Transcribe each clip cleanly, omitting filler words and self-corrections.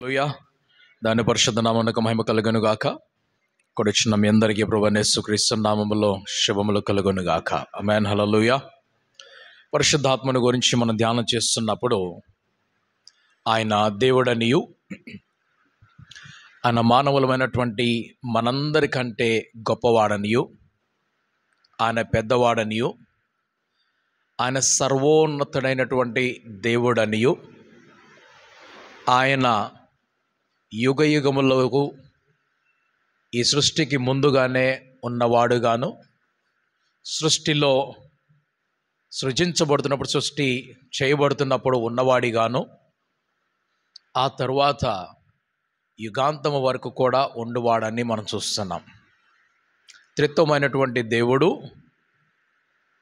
హల్లెలూయా. దాని పరిశుద్ధ నామమునకు మహిమ కలుగును గాక. కొడిచిన మీ అందరికీ ప్రభువైన యేసుక్రీస్తు నామములో శుభములు కలుగును గాక. ఆమేన్. హల్లెలూయా. పరిశుద్ధాత్మను గురించి మనం ధ్యానం చేస్తున్నప్పుడు ఆయన దేవుడనియు, ఆయన మానవులమైనటువంటి మనందరికంటే గొప్పవాడనియు, ఆయన పెద్దవాడనియు, ఆయన సర్వోన్నతుడైనటువంటి దేవుడనియు, ఆయన యుగయుగములకు ఈ సృష్టికి ముందుగానే ఉన్నవాడుగాను, సృష్టిలో సృజించబడుతున్నప్పుడు, సృష్టి చేయబడుతున్నప్పుడు ఉన్నవాడిగాను, ఆ తరువాత యుగాంతము వరకు కూడా ఉండువాడని మనం చూస్తున్నాం. త్రిత్వమైనటువంటి దేవుడు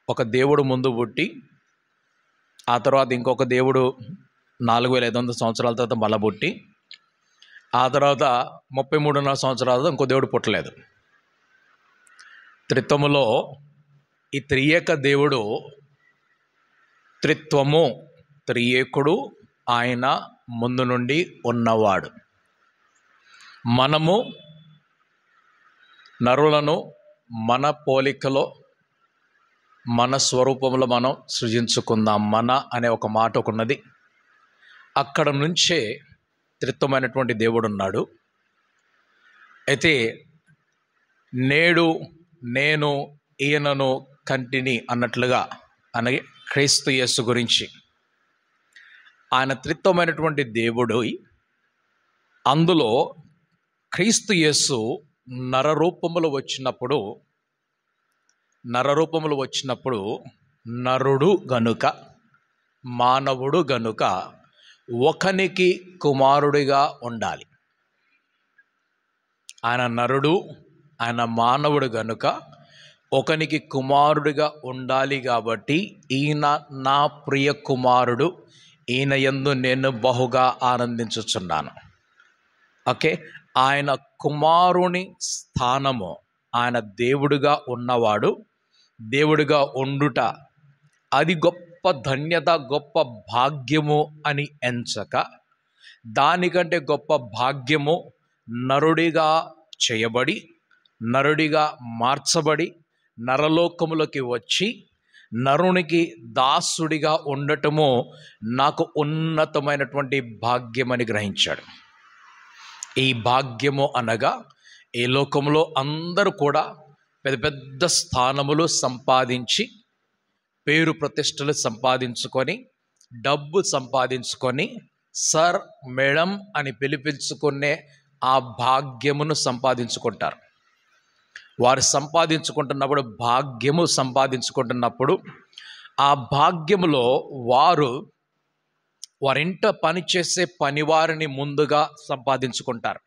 ఒక దేవుడు ముందు పుట్టి, ఆ తర్వాత ఇంకొక దేవుడు 4500 సంవత్సరాల తర్వాత మళ్ళా పుట్టి, ఆ తర్వాత 33.5 సంవత్సరాలతో ఇంకో దేవుడు పుట్టలేదు. త్రిత్వములో ఈ త్రియేక దేవుడు, త్రిత్వము, త్రియేకుడు, ఆయన ముందు నుండి ఉన్నవాడు. మనము నరులను మన పోలికలో, మన స్వరూపంలో మనం సృజించుకుందాం. మన అనే ఒక మాట ఒకన్నది. అక్కడ నుంచే త్రిత్వమైనటువంటి దేవుడు ఉన్నాడు. అయితే నేడు నేను ఈయనను కంటిని అన్నట్లుగా, అనగా క్రీస్తు యేసు గురించి, ఆయన త్రిత్వమైనటువంటి దేవుడు. అందులో క్రీస్తు యేసు నరరూపములు వచ్చినప్పుడు నరుడు గనుక, మానవుడు గనుక ఒకనికి కుమారుడిగా ఉండాలి. ఆయన నరుడు, ఆయన మానవుడు గనుక ఒకనికి కుమారుడిగా ఉండాలి. కాబట్టి ఈయన నా ప్రియ కుమారుడు, ఈయన యందు నేను బహుగా ఆనందించుచున్నాను. ఓకే, ఆయన కుమారుని స్థానము, ఆయన దేవుడుగా ఉన్నవాడు, దేవుడిగా ఉండుట, అది గొప్ప ధన్యత, గొప్ప భాగ్యము అని ఎంచక, దానికంటే గొప్ప భాగ్యము నరుడిగా చేయబడి, నరుడిగా మార్చబడి, నరలోకములోకి వచ్చి నరునికి దాసుడిగా ఉండటము నాకు ఉన్నతమైనటువంటి భాగ్యమని గ్రహించాడు. ఈ భాగ్యము అనగా, ఈ లోకంలో అందరూ కూడా పెద్ద పెద్ద స్థానములు సంపాదించి, పేరు ప్రతిష్టలు సంపాదించుకొని, డబ్బు సంపాదించుకొని, సర్, మేడం అని పిలిపించుకునే ఆ భాగ్యమును సంపాదించుకుంటారు. వారు సంపాదించుకుంటున్నప్పుడు, భాగ్యము సంపాదించుకుంటున్నప్పుడు, ఆ భాగ్యములో వారింట పనిచేసే పనివారిని ముందుగా సంపాదించుకుంటారు.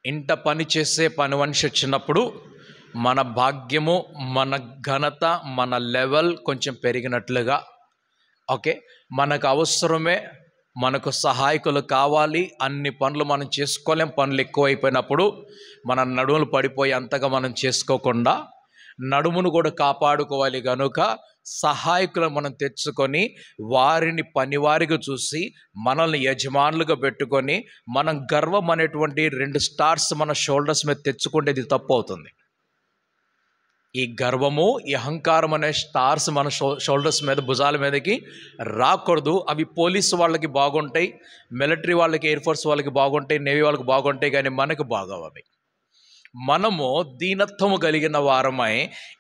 ఇంట పనిచేసే పని మనిషి వచ్చినప్పుడు మన భాగ్యము, మన ఘనత, మన లెవెల్ కొంచెం పెరిగినట్లుగా. ఓకే, మనకు అవసరమే, మనకు సహాయకులు కావాలి, అన్ని పనులు మనం చేసుకోలేం, పనులు ఎక్కువైపోయినప్పుడు మన నడుములు పడిపోయి అంతగా మనం చేసుకోకుండా నడుమును కూడా కాపాడుకోవాలి కనుక సహాయకులను మనం తెచ్చుకొని, వారిని పనివారిగా చూసి మనల్ని యజమానులుగా పెట్టుకొని, మనం గర్వం అనేటువంటి 2 స్టార్స్ మన షోల్డర్స్ మీద తెచ్చుకుంటే తప్పు అవుతుంది. ఈ గర్వము, ఈ అహంకారం అనే స్టార్స్ మన షోల్డర్స్ మీద, భుజాల మీదకి రాకూడదు. అవి పోలీసు వాళ్ళకి బాగుంటాయి, మిలిటరీ వాళ్ళకి, ఎయిర్ ఫోర్స్ వాళ్ళకి బాగుంటాయి, నేవీ వాళ్ళకి బాగుంటాయి, కానీ మనకు బాగోవు అవి. మనము దీనత్వము కలిగిన వారమై,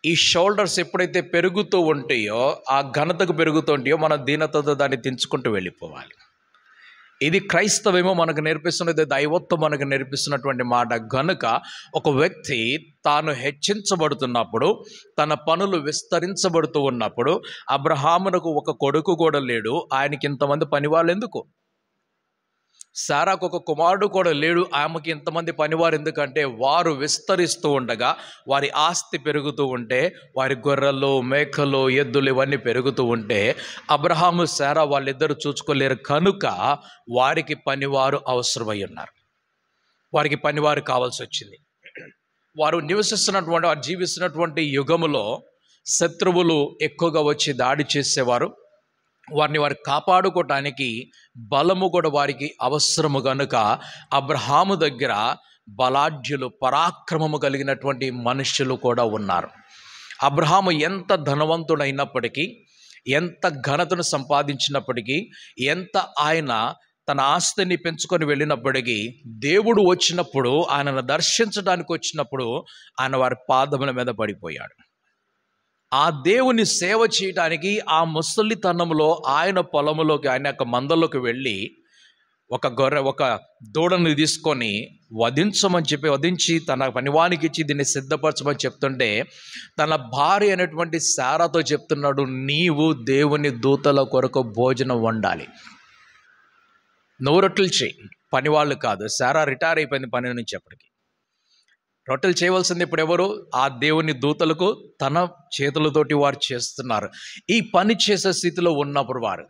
ఈ షోల్డర్స్ ఎప్పుడైతే పెరుగుతూ ఉంటాయో, ఆ ఘనతకు పెరుగుతూ ఉంటాయో, మన దీనత్వతో దాన్ని తెంచుకుంటూ వెళ్ళిపోవాలి. ఇది క్రైస్తవేమో మనకు నేర్పిస్తున్నది, దైవత్వం మనకు నేర్పిస్తున్నటువంటి మాట. గనుక ఒక వ్యక్తి తాను హెచ్చించబడుతున్నప్పుడు, తన పనులు విస్తరించబడుతూ ఉన్నప్పుడు, అబ్రహామునకు ఒక కొడుకు కూడా లేడు, ఆయనకి ఇంతమంది పనివాళ్ళు ఎందుకు? శారాకు ఒక కుమారుడు కూడా లేడు, ఆమెకి ఇంతమంది పనివారు ఎందుకంటే, వారు విస్తరిస్తూ ఉండగా, వారి ఆస్తి పెరుగుతూ ఉంటే, వారి గొర్రెలు, మేకలు, ఎద్దులు ఇవన్నీ పెరుగుతూ ఉంటే, అబ్రహాము, శారా వాళ్ళిద్దరూ చూసుకోలేరు కనుక వారికి పనివారు అవసరమై ఉన్నారు. వారికి పనివారు కావాల్సి వచ్చింది. వారు నివసిస్తున్నటువంటి, వారు జీవిస్తున్నటువంటి యుగములో శత్రువులు ఎక్కువగా వచ్చి దాడి చేసేవారు. వారు కాపాడుకోవటానికి బలము కూడా వారికి అవసరము గనుక అబ్రహాము దగ్గర బలాఢ్యులు, పరాక్రమము కలిగినటువంటి మనుష్యులు కూడా ఉన్నారు. అబ్రహాము ఎంత ధనవంతుడైనప్పటికీ, ఎంత ఘనతను సంపాదించినప్పటికీ, ఎంత ఆయన తన ఆస్తిని పెంచుకొని వెళ్ళినప్పటికీ, దేవుడు వచ్చినప్పుడు, ఆయనను దర్శించడానికి వచ్చినప్పుడు ఆయన వారి పాదముల మీద పడిపోయాడు. ఆ దేవుని సేవ చేయడానికి ఆ ముసలితనంలో ఆయన పొలములోకి, ఆయన యొక్క మందలోకి వెళ్ళి ఒక దూడని తీసుకొని వధించి తన పనివానికి ఇచ్చి దీన్ని సిద్ధపరచమని చెప్తుంటే, తన భార్య అయినటువంటి శారాతో చెప్తున్నాడు, నీవు దేవుని దూతల కొరకు భోజనం వండాలి, నువ్వు రొట్టెలు చేయి, పనివాళ్ళు కాదు. శారా రిటైర్ అయిపోయింది పని నుంచి. అప్పటికి రొట్టెలు చేయవలసింది ఇప్పుడు ఎవరు? ఆ దేవుని దూతలకు తన చేతులతోటి వారు చేస్తున్నారు. ఈ పని చేసే స్థితిలో ఉన్నప్పుడు వారు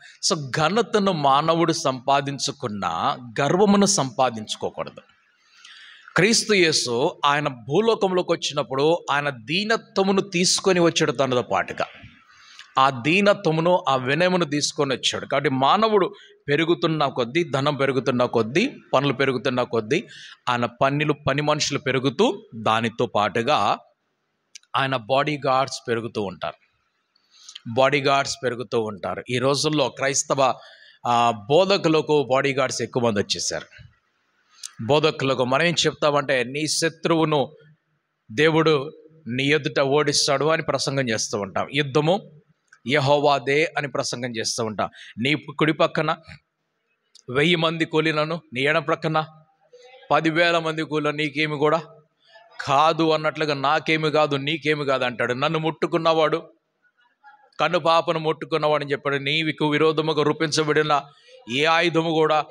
ఘనతను మానవుడు సంపాదించుకున్నా గర్వమును సంపాదించుకోకూడదు. క్రీస్తు యేసు ఆయన భూలోకంలోకి వచ్చినప్పుడు ఆయన దీనత్వమును తీసుకొని వచ్చాడు తనతో పాటుగా. ఆ దీనత్వమును, ఆ వినయమును తీసుకొని వచ్చాడు. కాబట్టి మానవుడు పెరుగుతున్న కొద్దీ, ధనం పెరుగుతున్న కొద్దీ, పనులు పెరుగుతున్న కొద్దీ ఆయన పని మనుషులు పెరుగుతూ, దానితో పాటుగా ఆయన బాడీ గార్డ్స్ పెరుగుతూ ఉంటారు. ఈ రోజుల్లో క్రైస్తవ బోధకులకు బాడీ గార్డ్స్ ఎక్కువ మంది వచ్చేసారు. బోధకులకు మనం ఏం చెప్తామంటే, నీ శత్రువును దేవుడు నీ ఎదుట ఓడిస్తాడు అని ప్రసంగం చేస్తూ ఉంటాం. యుద్ధము యెహోవాదే అని ప్రసంగం చేస్తూ ఉంటాం. నీ కుడి పక్కన 1000 మంది కూలినను, నీ ఎడమ ప్రక్కన 10,000 మంది కూలిన నీకేమి కూడా కాదు అన్నట్లుగా, నాకేమి కాదు నీకేమి కాదు అంటాడు. నన్ను ముట్టుకున్నవాడు కన్ను పాపను ముట్టుకున్నవాడని చెప్పాడు. నీకు విరోధముగా రూపించబడిన ఏ ఆయుధము కూడా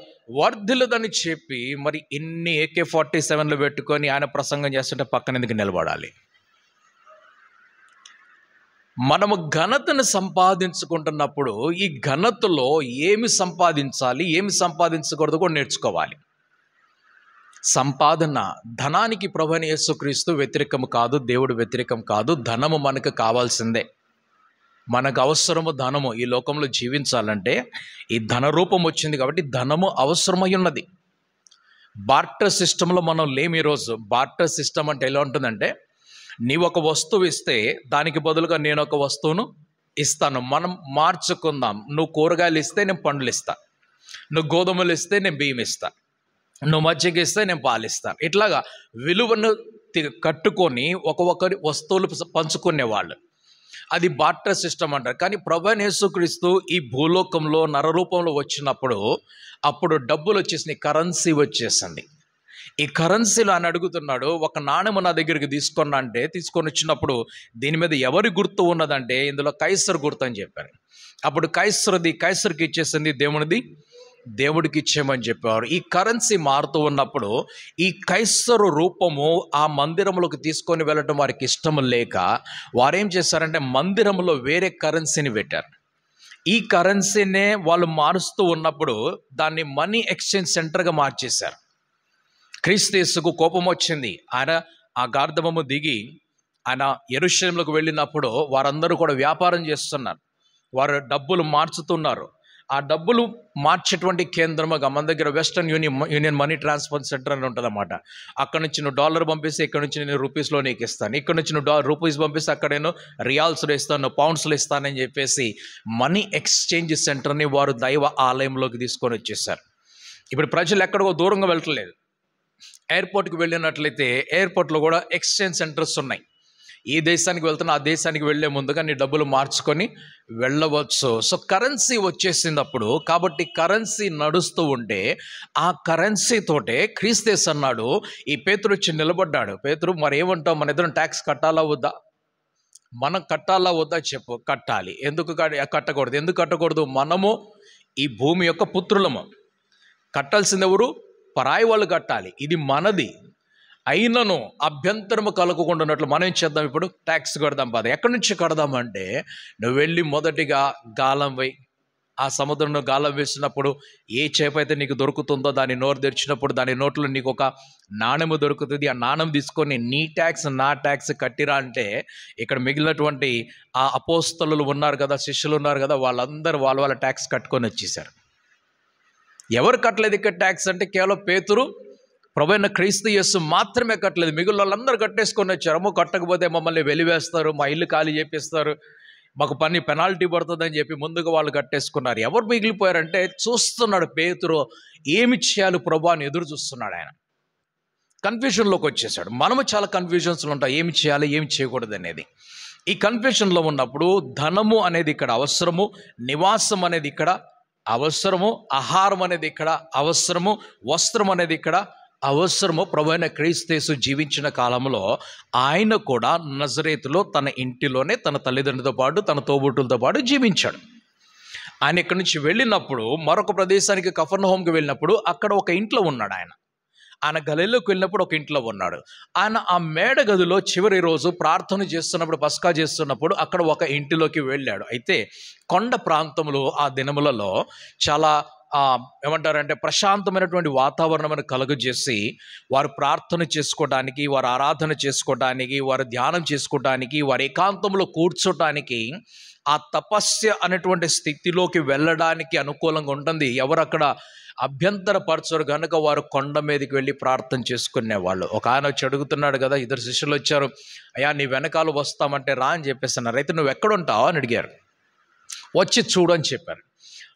వర్ధిల్లదని చెప్పి, మరి ఇన్ని AK-47 పెట్టుకొని ఆయన ప్రసంగం చేస్తుంటే పక్కన ఎందుకు నిలబడాలి? మనము ఘనతను సంపాదించుకుంటున్నప్పుడు ఈ ఘనతలో ఏమి సంపాదించాలి, ఏమి సంపాదించకూడదు కూడా నేర్చుకోవాలి. సంపాదన, ధనానికి ప్రభువైన యేసుక్రీస్తు వ్యతిరేకం కాదు, దేవుడు వ్యతిరేకం కాదు. ధనము మనకు కావాల్సిందే. మనకు అవసరము ధనము. ఈ లోకంలో జీవించాలంటే ఈ ధన రూపం వచ్చింది కాబట్టి ధనము అవసరమై ఉన్నది. బార్టర్ సిస్టంలో మనం లేము ఈరోజు. బార్టర్ సిస్టమ్ అంటే ఎలా ఉంటుందంటే, నీవు ఒక వస్తువు ఇస్తే దానికి బదులుగా నేను ఒక వస్తువును ఇస్తాను, మనం మార్చుకుందాం. నువ్వు కూరగాయలు ఇస్తే నేను పండ్లు ఇస్తాను, నువ్వు గోధుమలు ఇస్తే నేను బియ్యం ఇస్తాను, నువ్వు మజ్జిగ ఇస్తే నేను పాలిస్తాను. ఇట్లాగా విలువను కట్టుకొని ఒక్కొక్కరి వస్తువులు పంచుకునేవాళ్ళు. అది బార్టర్ సిస్టమ్ అంటారు. కానీ ప్రభువైన యేసుక్రీస్తు ఈ భూలోకంలో నరరూపంలో వచ్చినప్పుడు అప్పుడు డబ్బులు వచ్చేసినాయి, కరెన్సీ వచ్చేసింది. ఈ కరెన్సీలో ఆయన అడుగుతున్నాడు, ఒక నాణెము నా దగ్గరికి తీసుకొని వచ్చినప్పుడు దీని మీద ఎవరి గుర్తు ఉన్నదంటే, ఇందులో కైసర్ గుర్తు అని చెప్పారు. అప్పుడు కైసర్కి ఇచ్చేసింది, దేవుడికి ఇచ్చేయమని చెప్పేవారు. ఈ కరెన్సీ మారుతూ ఉన్నప్పుడు ఈ కైసరు రూపము ఆ మందిరంలోకి తీసుకొని వెళ్ళటం వారికి ఇష్టం లేక వారేం చేశారంటే, మందిరంలో వేరే కరెన్సీని పెట్టారు. ఈ కరెన్సీనే వాళ్ళు మారుస్తూ ఉన్నప్పుడు దాన్ని మనీ ఎక్స్చేంజ్ సెంటర్గా మార్చేశారు. క్రీస్తు యేసుకు కోపం వచ్చింది. ఆయన ఆ గార్ధబము దిగి ఆయన యెరూషలేములకు వెళ్ళినప్పుడు వారందరూ కూడా వ్యాపారం చేస్తున్నారు, వారు డబ్బులు మార్చుతున్నారు. ఆ డబ్బులు మార్చేటువంటి కేంద్రముగా మన దగ్గర western union money transfer centre అని ఉంటుంది అన్నమాట. అక్కడ నుంచి నువ్వు డాలర్ పంపిస్తే ఇక్కడ నుంచి నేను రూపీస్లో నీకు ఇస్తాను, ఇక్కడ నుంచి నువ్వు రూపీస్ పంపిస్తే అక్కడ నేను రియాల్స్లో ఇస్తాను, పౌండ్స్లో ఇస్తానని చెప్పేసి మనీ ఎక్స్చేంజ్ సెంటర్ని వారు దైవ ఆలయంలోకి తీసుకొని వచ్చేసారు. ఇప్పుడు ప్రజలు ఎక్కడికో దూరంగా వెళ్ళట్లేదు. ఎయిర్పోర్ట్కి వెళ్ళినట్లయితే ఎయిర్పోర్ట్లో కూడా ఎక్స్చేంజ్ సెంటర్స్ ఉన్నాయి. ఈ దేశానికి వెళ్తున్నా ఆ దేశానికి వెళ్ళే ముందుగా నీ డబ్బులు మార్చుకొని వెళ్ళవచ్చు. సో కరెన్సీ వచ్చేసినప్పుడు, కాబట్టి కరెన్సీ నడుస్తూ ఉంటే ఆ కరెన్సీ తోటే క్రీస్తు అన్నాడు, ఈ పేతురు వచ్చి నిలబడ్డాడు. పేతురు, మరి ఏమంటావు, మన ఇద్దరం ట్యాక్స్ కట్టాలా వద్దా? మనం కట్టాలా వద్దా చెప్పు. కట్టాలి. ఎందుకు కట్టకూడదు? ఎందుకు కట్టకూడదు? మనము ఈ భూమి యొక్క పుత్రులము. కట్టాల్సింది ఎవరు? పరాయి వాళ్ళు కట్టాలి. ఇది మనది. అయినను అభ్యంతరము కలగకుండా ఉన్నట్లు మనం ఏం చేద్దాం? ఇప్పుడు ట్యాక్స్ కడదాం. ఎక్కడి నుంచి కడదామంటే, నువ్వు వెళ్ళి మొదటిగా గాలం వేయి, ఆ సముద్రంలో గాలం వేసినప్పుడు ఏ చేప అయితే నీకు దొరుకుతుందో దాని నోరు తెరిచినప్పుడు దాని నోట్లో నీకు ఒక నాణెము దొరుకుతుంది. ఆ నాణెం తీసుకొని నీ ట్యాక్స్ నా ట్యాక్స్ కట్టిరా అంటే, ఇక్కడ మిగిలినటువంటి ఆ అపోస్తలులు ఉన్నారు కదా, శిష్యులు ఉన్నారు కదా, వాళ్ళందరూ వాళ్ళ ట్యాక్స్ కట్టుకొని వచ్చేసారు. ఎవరు కట్టలేదు ఇక్కడ ట్యాక్స్ అంటే కేవలం పేతురు, ప్రభువైన క్రీస్తు యేసు మాత్రమే కట్టలేదు. మిగిలిన వాళ్ళందరూ కట్టేసుకొని వచ్చారు. అమ్మో కట్టకపోతే మమ్మల్ని వెలివేస్తారు, మా ఇల్లు ఖాళీ చేపిస్తారు, మాకు పెనాల్టీ పడుతుందని చెప్పి ముందుగా వాళ్ళు కట్టేసుకున్నారు. ఎవరు మిగిలిపోయారంటే చూస్తున్నాడు పేతురు, ఏమి చేయాలి ప్రభు అని ఎదురు చూస్తున్నాడు. ఆయన కన్ఫ్యూషన్లోకి వచ్చేసాడు. మనము చాలా కన్ఫ్యూజన్స్లో ఉంటాం, ఏమి చేయాలి ఏమి చేయకూడదు అనేది. ఈ కన్ఫ్యూషన్లో ఉన్నప్పుడు ధనము అనేది ఇక్కడ అవసరము, నివాసం అనేది ఇక్కడ అవసరము, ఆహారం అనేది ఇక్కడ అవసరము, వస్త్రం అనేది ఇక్కడ అవసరము. ప్రభువైన క్రీస్తు యేసు జీవించిన కాలంలో ఆయన కూడా నజరేతులో తన ఇంటిలోనే తన తల్లిదండ్రులతో పాటు తన తోబుట్టులతో పాటు జీవించాడు. ఆయన ఇక్కడి నుంచి వెళ్ళినప్పుడు మరొక ప్రదేశానికి కఫర్నహూముకి వెళ్ళినప్పుడు అక్కడ ఒక ఇంట్లో ఉన్నాడు. ఆయన గలిలోకి వెళ్ళినప్పుడు ఒక ఇంట్లో ఉన్నాడు. ఆయన ఆ మేడ గదిలో చివరి రోజు ప్రార్థన చేస్తున్నప్పుడు, పస్కా చేస్తున్నప్పుడు అక్కడ ఒక ఇంటిలోకి వెళ్ళాడు. అయితే కొండ ప్రాంతంలో ఆ దినములలో చాలా ఏమంటారంటే ప్రశాంతమైనటువంటి వాతావరణం కలుగజేసి వారు ప్రార్థన చేసుకోవడానికి, వారు ఆరాధన చేసుకోవడానికి, వారు ధ్యానం చేసుకోవడానికి, వారు ఏకాంతంలో కూర్చోటానికి, ఆ తపస్య అనేటువంటి స్థితిలోకి వెళ్ళడానికి అనుకూలంగా ఉంటుంది. ఎవరు అక్కడ అభ్యంతరపరచరు కనుక వారు కొండ మీదకి వెళ్ళి ప్రార్థన చేసుకునేవాళ్ళు. ఒక ఆయన వచ్చి అడుగుతున్నాడు కదా, ఇద్దరు శిష్యులు వచ్చారు, అయ్యా నీ వెనకాల వస్తామంటే రా అని చెప్పేస్తున్నారు. అయితే నువ్వు ఎక్కడుంటావు అని అడిగారు. వచ్చి చూడు అని చెప్పారు.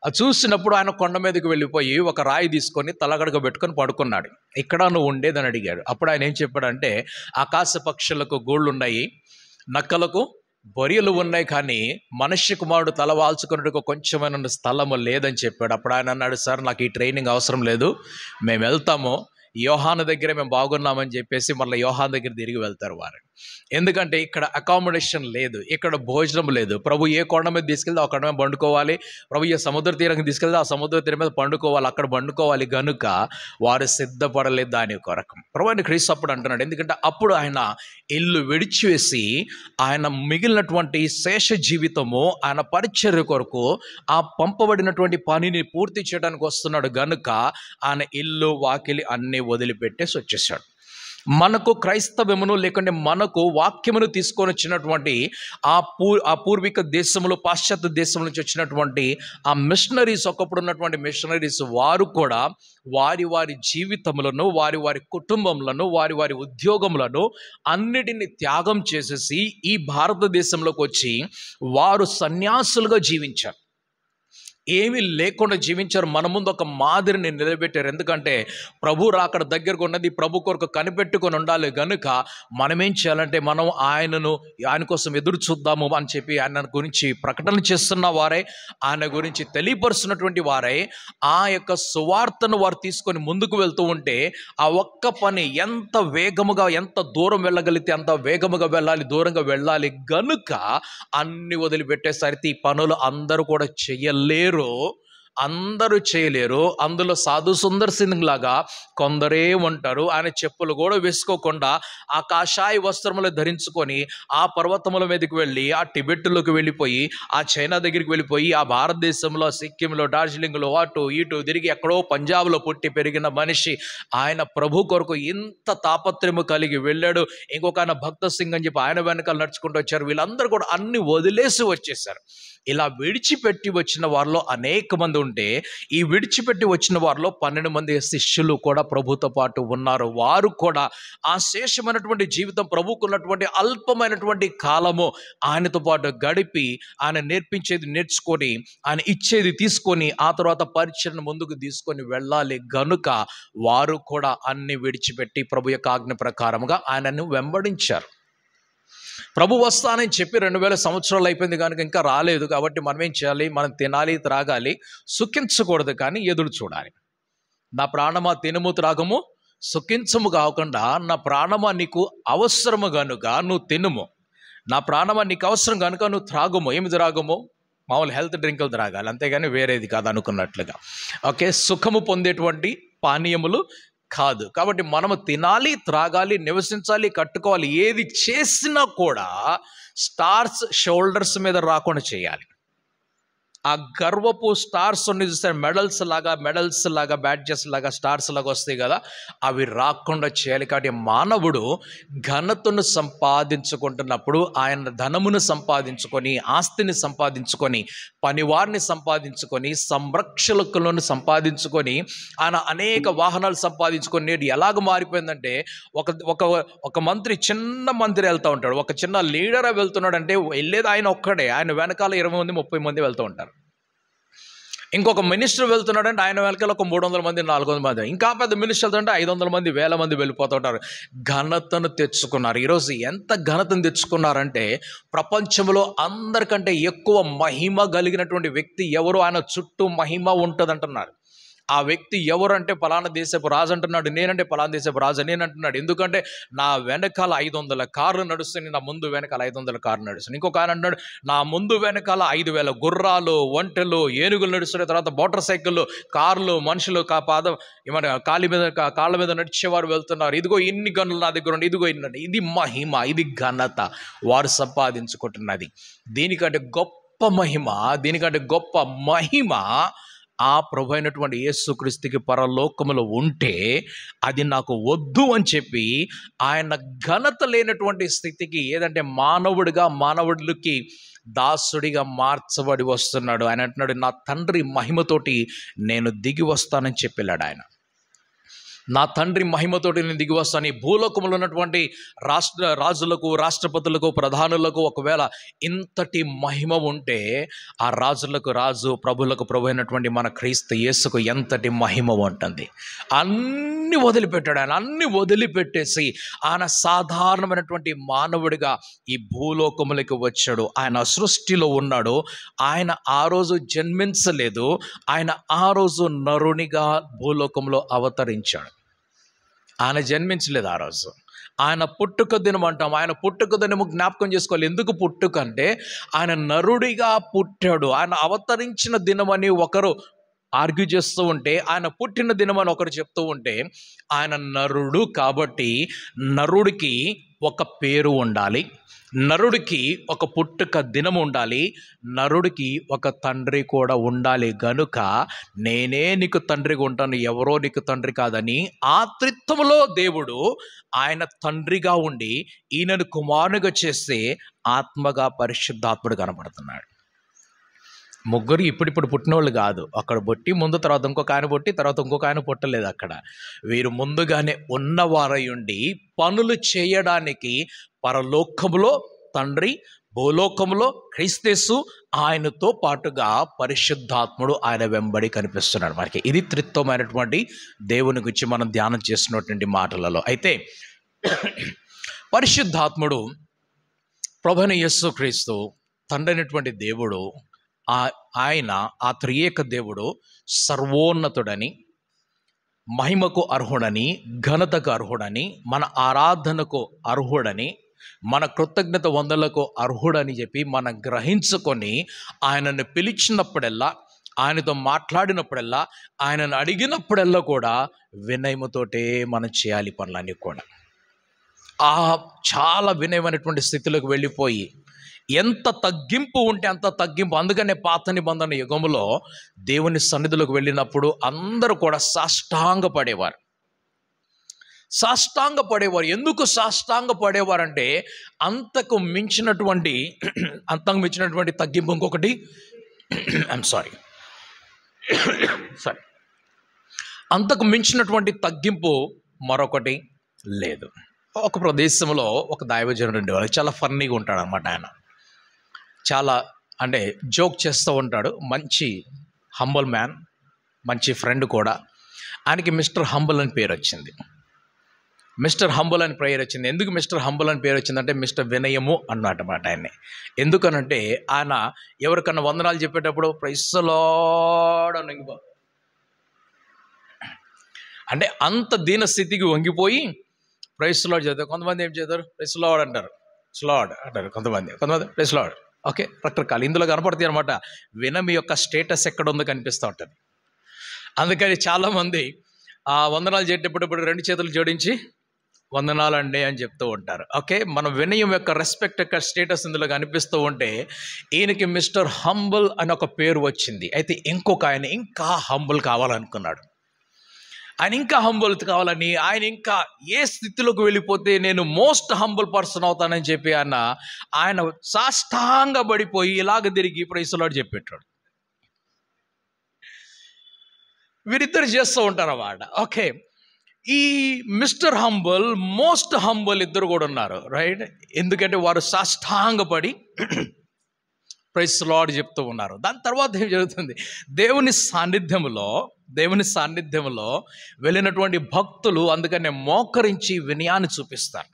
అది చూసినప్పుడు ఆయన కొండ మీదకి వెళ్ళిపోయి ఒక రాయి తీసుకొని తలగడగ పెట్టుకొని పడుకున్నాడు. ఇక్కడ నువ్వు ఉండేదని అడిగాడు. అప్పుడు ఆయన ఏం చెప్పాడంటే, ఆకాశ పక్షులకు గూళ్ళు ఉన్నాయి, నక్కలకు బొరియలు ఉన్నాయి, కానీ మనుష్య కుమారుడు తల వాల్చుకున్నట్టుగా కొంచెమైన స్థలము లేదని చెప్పాడు. అప్పుడు ఆయన అన్నాడు, సార్ నాకు ఈ ట్రైనింగ్ అవసరం లేదు, మేము వెళ్తాము, యోహాను దగ్గరే మేము బాగున్నామని చెప్పేసి మళ్ళీ యోహాను దగ్గర తిరిగి వెళ్తారు వారు. ఎందుకంటే ఇక్కడ అకామిడేషన్ లేదు, ఇక్కడ భోజనం లేదు. ప్రభు ఏ కొండ మీద తీసుకెళ్తే ఆ కొండ మీద పండుకోవాలి, ప్రభు ఏ సముద్ర తీరానికి తీసుకెళ్తే ఆ సముద్ర తీరం మీద పండుకోవాలి, అక్కడ పండుకోవాలి గనుక వారు సిద్ధపడలేదు దాని కొరకు. ప్రభువైన క్రీస్తు అప్పుడు అంటున్నాడు, ఎందుకంటే అప్పుడు ఆయన ఇల్లు విడిచివేసి ఆయన మిగిలినటువంటి శేష జీవితము ఆయన పరిచర్య కొరకు ఆ పంపబడినటువంటి పనిని పూర్తి చేయడానికి వస్తున్నాడు గనుక ఆయన ఇల్లు వాకిలి అన్నీ వదిలిపెట్టేసి వచ్చేసాడు. మనకు క్రైస్తవమును లేకుంటే మనకు వాక్యమును తీసుకొని వచ్చినటువంటి ఆ పూర్వీక దేశంలో, పాశ్చాత్య దేశం నుంచి వచ్చినటువంటి ఆ మిషనరీస్, ఒకప్పుడు ఉన్నటువంటి మిషనరీస్, వారు కూడా వారి వారి జీవితములను, వారి వారి కుటుంబములను, వారి వారి ఉద్యోగములను అన్నిటిని త్యాగం చేసేసి ఈ భారతదేశంలోకి వచ్చి వారు సన్యాసులుగా జీవించారు. ఏమీ లేకుండా జీవించారు. మన ముందు ఒక మాదిరిని నిలబెట్టారు. ఎందుకంటే ప్రభు రాకడ దగ్గరకు ఉన్నది, ప్రభు కొరకు కనిపెట్టుకొని ఉండాలి గనుక మనమేం చేయాలంటే మనం ఆయన కోసం ఎదురు చూద్దాము అని చెప్పి ఆయన గురించి ప్రకటన చేస్తున్న వారే, ఆయన గురించి తెలియపరుస్తున్నటువంటి వారే ఆ యొక్క సువార్తను వారు తీసుకొని ముందుకు వెళ్తూ ఉంటే ఆ ఒక్క పని ఎంత వేగముగా, ఎంత దూరం వెళ్ళగలిగితే అంత వేగముగా వెళ్ళాలి, దూరంగా వెళ్ళాలి గనుక అన్ని వదిలిపెట్టేసరికి ఈ పనులు అందరూ కూడా చేయలేరు, అందరూ చేయలేరు. అందులో సాధు సుందర్ సింగ్ లాగా కొందరే ఉంటారు. ఆయన చెప్పులు కూడా వేసుకోకుండా ఆ కాషాయ వస్త్రములు ధరించుకొని ఆ పర్వతముల మీదకి వెళ్ళి ఆ టిబెట్లోకి వెళ్ళిపోయి ఆ చైనా దగ్గరికి వెళ్ళిపోయి ఆ భారతదేశంలో సిక్కింలో, డార్జిలింగ్లో అటు ఇటు తిరిగి ఎక్కడో పంజాబ్లో పుట్టి పెరిగిన మనిషి ఆయన ప్రభు కొరకు ఇంత తాపత్రయము కలిగి వెళ్ళాడు. ఇంకొక ఆయన భక్త సింగ్ అని చెప్పి ఆయన వెనకాల నడుచుకుంటూ వచ్చారు. వీళ్ళందరూ కూడా అన్ని వదిలేసి వచ్చేసారు. ఇలా విడిచిపెట్టి వచ్చిన వారిలో అనేక మంది ఉంటే ఈ విడిచిపెట్టి వచ్చిన వారిలో 12 మంది శిష్యులు కూడా ప్రభుతో పాటు ఉన్నారు. వారు కూడా ఆ శేషమైనటువంటి జీవితం, ప్రభుకున్నటువంటి అల్పమైనటువంటి కాలము ఆయనతో పాటు గడిపి ఆయన నేర్పించేది నేర్చుకొని, ఆయన ఇచ్చేది తీసుకొని ఆ తర్వాత పరిచయను ముందుకు తీసుకొని వెళ్ళాలి గనుక వారు కూడా అన్ని విడిచిపెట్టి ప్రభు యొక్క ఆజ్ఞ ప్రకారముగా ఆయనను వెంబడించారు. ప్రభు వస్తానని చెప్పి 2000 సంవత్సరాలు అయిపోయింది కనుక ఇంకా రాలేదు. కాబట్టి మనం ఏం చేయాలి? మనం తినాలి, త్రాగాలి, సుఖించకూడదు కానీ ఎదురు చూడాలి. నా ప్రాణమా తినుము త్రాగము సుఖించము కాకుండా, నా ప్రాణమా నీకు అవసరము కనుక నువ్వు తినుము, నా ప్రాణమా నీకు అవసరం కనుక నువ్వు త్రాగము. ఏమి త్రాగము? మామూలు హెల్త్ డ్రింకులు త్రాగాలి, అంతేగాని వేరేది కాదు అనుకున్నట్లుగా. ఓకే, సుఖము పొందేటువంటి పానీయములు కాదు. కాబట్టి మనము తినాలి, త్రాగాలి, నివసించాలి, కట్టుకోవాలి. ఏది చేసినా కూడా స్టార్స్ షోల్డర్స్ మీద రాకుండా చేయాలి. ఆ గర్వపు స్టార్స్ ఉన్నాయి చూస్తారు, మెడల్స్ లాగా బ్యాడ్జెస్ లాగా స్టార్స్ లాగా వస్తాయి కదా, అవి రాకుండా చేయాలి. కాబట్టి మానవుడు ఘనతను సంపాదించుకుంటున్నప్పుడు ఆయన ధనమును సంపాదించుకొని, ఆస్తిని సంపాదించుకొని, పనివారిని సంపాదించుకొని, సంరక్షకులను సంపాదించుకొని, ఆయన అనేక వాహనాలు సంపాదించుకొని, నేడు ఎలాగ మారిపోయిందంటే ఒక ఒక ఒక మంత్రి, చిన్న మంత్రి వెళ్తూ ఉంటాడు, ఒక చిన్న లీడర్ వెళ్తున్నాడు అంటే వెళ్ళేది ఆయన ఒక్కడే, ఆయన వెనకాల 20 మంది 30 మంది వెళ్తూ ఉంటారు. ఇంకొక మినిస్టర్ వెళ్తున్నాడు అంటే ఆయన వెనకాల ఒక 300 మంది 400 మంది, ఇంకా పెద్ద మినిస్టర్ వెళ్తుంటే 500 మంది 1000 మంది వెళ్ళిపోతూ ఉంటారు. ఘనతను తెచ్చుకున్నారు. ఈరోజు ఎంత ఘనతను తెచ్చుకున్నారంటే ప్రపంచంలో అందరికంటే ఎక్కువ మహిమ కలిగినటువంటి వ్యక్తి ఎవరు, ఆయన చుట్టూ మహిమ ఉంటుంది అంటున్నారు. ఆ వ్యక్తి ఎవరంటే పలానా దేశపు రాజు అంటున్నాడు, నేనంటే పలానా దేశపు రాజు నేనంటున్నాడు. ఎందుకంటే నా వెనకాల 500 కార్లు నడుస్తున్నాయి, నా ముందు వెనకాల 500 కార్లు నడుస్తున్నాయి. ఇంకొక ఆయన అంటున్నాడు, నా ముందు వెనకాల 5000 గుర్రాలు, ఒంటెలు, ఏనుగులు నడుస్తున్నాయి, తర్వాత మోటార్ సైకిళ్ళు, కార్లు, మనుషులు కాళ్ళ మీద నడిచేవారు వెళ్తున్నారు. ఇదిగో ఇన్ని గనులు నా దగ్గర ఉండి, ఇదిగో ఇన్ని. ఇది మహిమ, ఇది ఘనత వారు సంపాదించుకుంటున్నది. దీనికంటే గొప్ప మహిమ ఆ ప్రభు అయినటువంటి యేసుక్రీస్తుకి పరలోకములో ఉంటే అది నాకు వద్దు అని చెప్పి ఆయన ఘనత లేనటువంటి స్థితికి, ఏదంటే మానవుడికి దాసుడిగా మార్చబడి వస్తున్నాడు. ఆయన అంటున్నాడు, నా తండ్రి మహిమతోటి నేను దిగి వస్తానని చెప్పాడు ఆయన. నా తండ్రి మహిమతోటి నేను దిగి వస్తాను. ఈ భూలోకంలో ఉన్నటువంటి రాజులకు, రాష్ట్రపతులకు, ప్రధానులకు ఒకవేళ ఇంతటి మహిమ ఉంటే ఆ రాజులకు రాజు, ప్రభులకు ప్రభు అయినటువంటి మన క్రీస్తు యేసుకు ఎంతటి మహిమ ఉంటుంది. అన్ని వదిలిపెట్టాడు ఆయన. అన్ని వదిలిపెట్టేసి ఆయన సాధారణమైనటువంటి మానవుడిగా ఈ భూలోకములకు వచ్చాడు. ఆయన సృష్టిలో ఉన్నాడు. ఆయన ఆ రోజు జన్మించలేదు, ఆయన ఆ రోజు నరునిగా భూలోకంలో అవతరించాడు. ఆయన జన్మించలేదు ఆ రోజు. ఆయన పుట్టుక దినం అంటాం. ఆయన పుట్టుక దినము జ్ఞాపకం చేసుకోవాలి. ఎందుకు పుట్టుక అంటే ఆయన నరుడిగా పుట్టాడు. ఆయన అవతరించిన దినమని ఒకరు ఆర్గ్యూ చేస్తూ ఉంటే, ఆయన పుట్టిన దినమని ఒకరు చెప్తూ ఉంటే, ఆయన నరుడు కాబట్టి నరుడికి ఒక పేరు ఉండాలి, నరుడికి ఒక పుట్టుక దినం ఉండాలి, నరుడికి ఒక తండ్రి కూడా ఉండాలి. గనుక నేనే నీకు తండ్రిగా ఉంటాను, ఎవరో నీకు తండ్రి కాదని ఆ త్రిత్వములో దేవుడు ఆయన తండ్రిగా ఉండి ఈయనను కుమారునిగా చేస్తే ఆత్మగా పరిశుద్ధాత్ముడు కనబడుతున్నాడు. ముగ్గురు ఇప్పుడిప్పుడు పుట్టినోళ్ళు కాదు. అక్కడ పుట్టి ముందు తర్వాత ఇంకొక ఆయన పుట్టి తర్వాత ఇంకొక ఆయన పుట్టలేదు. అక్కడ వీరు ముందుగానే ఉన్నవారై ఉండి పనులు చేయడానికి పరలోకములో తండ్రి, భూలోకములో క్రీస్తు, ఆయనతో పాటుగా పరిశుద్ధాత్ముడు ఆయన వెంబడి కనిపిస్తున్నాడు మనకి. ఇది త్రిత్వమైనటువంటి దేవుని గురించి మనం ధ్యానం చేసినటువంటి మాటలలో. అయితే పరిశుద్ధాత్ముడు ప్రభువైన యేసుక్రీస్తు తండ్రి అయినటువంటి దేవుడు, ఆయన ఆ త్రియేక దేవుడు సర్వోన్నతుడని, మహిమకు అర్హుడని, ఘనతకు అర్హుడని, మన ఆరాధనకు అర్హుడని, మన కృతజ్ఞత వందలకు అర్హుడని చెప్పి మనం గ్రహించుకొని ఆయనను పిలిచినప్పుడల్లా, ఆయనతో మాట్లాడినప్పుడల్లా, ఆయనను అడిగినప్పుడల్లా కూడా వినయముతోటే మనం చేయాలి పనులన్నీ కూడా. చాలా వినయమైనటువంటి స్థితిలోకి వెళ్ళిపోయి ఎంత తగ్గింపు ఉంటే అంత తగ్గింపు. అందుకనే పాత నిబంధన యుగములో దేవుని సన్నిధిలోకి వెళ్ళినప్పుడు అందరూ కూడా సాష్టాంగ పడేవారు. ఎందుకు సాష్టాంగ పడేవారంటే అంతకు మించినటువంటి తగ్గింపు ఇంకొకటి అంతకు మించినటువంటి తగ్గింపు మరొకటి లేదు. ఒక ప్రదేశంలో ఒక దైవజనుడు ఉండేవాడు. చాలా ఫన్నీగా ఉంటాడు అన్నమాట. ఆయన చాలా అంటే జోక్ చేస్తూ ఉంటాడు. మంచి హంబల్ మ్యాన్, మంచి ఫ్రెండ్ కూడా. ఆయనకి మిస్టర్ హంబల్ అని పేరు వచ్చింది. ఎందుకు మిస్టర్ హంబల్ అని పేరు వచ్చిందంటే మిస్టర్ వినయము అన్నమాట ఆయన్ని. ఎందుకనంటే ఆయన ఎవరికన్నా వందనాలు చెప్పేటప్పుడు ప్రైజ్ ది లార్డ్ అంటే అంత దీన స్థితికి వంగిపోయి ప్రైజ్ ది లార్డ్ చదువుతారు. కొంతమంది ఏం చేస్తారు, ప్రైజ్ ది లార్డ్ అంటారు, అంటారు. కొంతమంది ప్రైజ్ ది లార్డ్, ఓకే, రకరకాలు ఇందులో కనపడతాయి అనమాట. వినమి యొక్క స్టేటస్ ఎక్కడ ఉందో కనిపిస్తూ ఉంటుంది. అందుకని చాలామంది ఆ వందనాలు చేసేటప్పుడు 2 చేతులు జోడించి వందనాలండి అని చెప్తూ ఉంటారు. ఓకే, మన వినయం యొక్క రెస్పెక్ట్ యొక్క స్టేటస్ ఇందులో కనిపిస్తూ ఉంటే ఈయనకి మిస్టర్ హంబుల్ అని ఒక పేరు వచ్చింది. అయితే ఇంకొక ఆయన ఇంకా హంబుల్ కావాలనుకున్నాడు. ఆయన ఇంకా హంబుల్ కావాలని, ఆయన ఇంకా ఏ స్థితిలోకి వెళ్ళిపోతే నేను మోస్ట్ హంబుల్ పర్సన్ అవుతానని చెప్పి ఆయన సాష్టాంగ పడిపోయి ఇలాగ తిరిగి ప్రైజ్ లార్డ్ చెప్పేటాడు. వీరిద్దరు చేస్తూ ఉంటారు అన్నమాట. ఓకే, ఈ మిస్టర్ హంబుల్, మోస్ట్ హంబుల్ ఇద్దరు కూడా ఉన్నారు, రైట్? ఎందుకంటే వారు సాష్టాంగపడి ప్రైజ్ లార్డ్ చెప్తూ ఉన్నారు. దాని తర్వాత ఏం జరుగుతుంది? దేవుని సాన్నిధ్యంలో వెళ్ళినటువంటి భక్తులు అందుకనే మోకరించి వినయాన్ని చూపిస్తారు.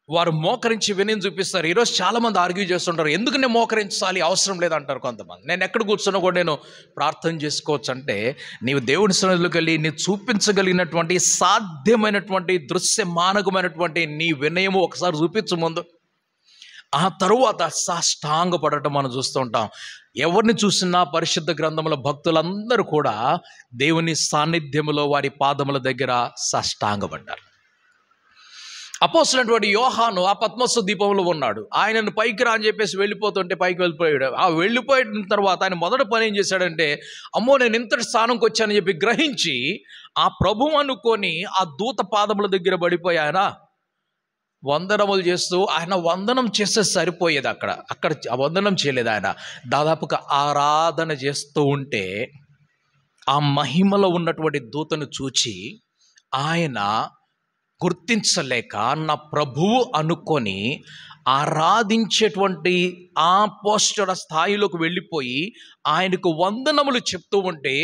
వారు మోకరించి వినయం చూపిస్తారు. ఈరోజు చాలామంది ఆర్గ్యూ చేస్తుంటారు, ఎందుకు నేను మోకరించాలి, అవసరం లేదంటారు కొంతమంది. నేను ఎక్కడ కూర్చున్నా కూడా నేను ప్రార్థన చేసుకోవచ్చు అంటే, నీవు దేవుని సన్నిధిలోకి వెళ్ళి నీ చూపించగలిగినటువంటి సాధ్యమైనటువంటి దృశ్యమానకమైనటువంటి నీ వినయము ఒకసారి చూపించు ముందు. ఆ తరువాత సాష్టాంగపడటం మనం చూస్తూ ఉంటాం. ఎవరిని చూసినా పరిశుద్ధ గ్రంథముల భక్తులందరూ కూడా దేవుని సాన్నిధ్యములో వారి పాదముల దగ్గర సాష్టాంగపడ్డారు. అపోస్తలుడైనటువంటి యోహాను ఆ పద్మసు దీపంలో ఉన్నాడు. ఆయనను పైకి రా అని చెప్పేసి వెళ్ళిపోతుంటే పైకి వెళ్ళిపోయాడు. ఆ వెళ్ళిపోయిన తర్వాత ఆయన మొదటి పని ఏం చేశాడంటే, అమ్మో నేను ఇంతటి స్థానంకి వచ్చానని చెప్పి గ్రహించి ఆ ప్రభువు అనుకొని ఆ దూత పాదముల దగ్గర పడిపోయి ఆయన వందనములు చేస్తూ, ఆయన వందనం చేస్తే సరిపోయేది, అక్కడ వందనం చేయలేదు. ఆయన దాదాపుగా ఆరాధన చేస్తూ ఉంటే ఆ మహిమలో ఉన్నటువంటి దూతను చూచి ఆయన గుర్తించలేక నా ప్రభువు అనుకొని ఆరాధించేటువంటి ఆ పోస్టర్ స్థాయిలోకి వెళ్ళిపోయి ఆయనకు వందనములు చెప్తూ ఉంటే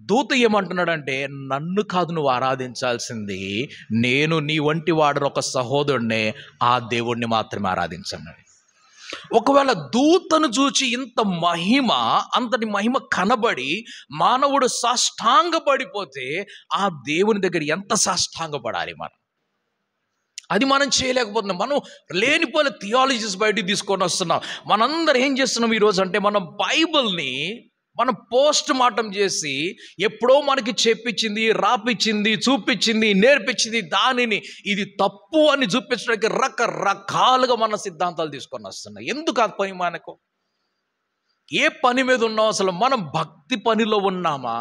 దూత ఏమంటున్నాడంటే, నన్ను కాదు నువ్వు ఆరాధించాల్సింది, నేను నీ వంటి వాడు ఒక సహోదరుడినే, ఆ దేవుణ్ణి మాత్రమే ఆరాధించండి. ఒకవేళ దూతను చూచి అంతటి మహిమ కనబడి మానవుడు సాష్టాంగపడిపోతే ఆ దేవుని దగ్గర ఎంత సాష్టాంగపడాలి మనం? అది మనం చేయలేకపోతున్నాం. మనం లేనిపోయిన థియాలజీస్ బయటికి తీసుకొని వస్తున్నాం. మనందరం ఏం చేస్తున్నాం ఈరోజు అంటే, మనం బైబిల్ని మనం పోస్ట్ మార్టం చేసి ఎప్పుడో మనకి చెప్పించింది, రాపిచ్చింది, చూపించింది, నేర్పించింది దానిని ఇది తప్పు అని చూపించడానికి రకరకాలుగా మన సిద్ధాంతాలు తీసుకొని వస్తున్నాయి. ఎందుకు ఆ పని మనకు? ఏ పని మీద ఉన్నాం అసలు? మనం భక్తి పనిలో ఉన్నామా?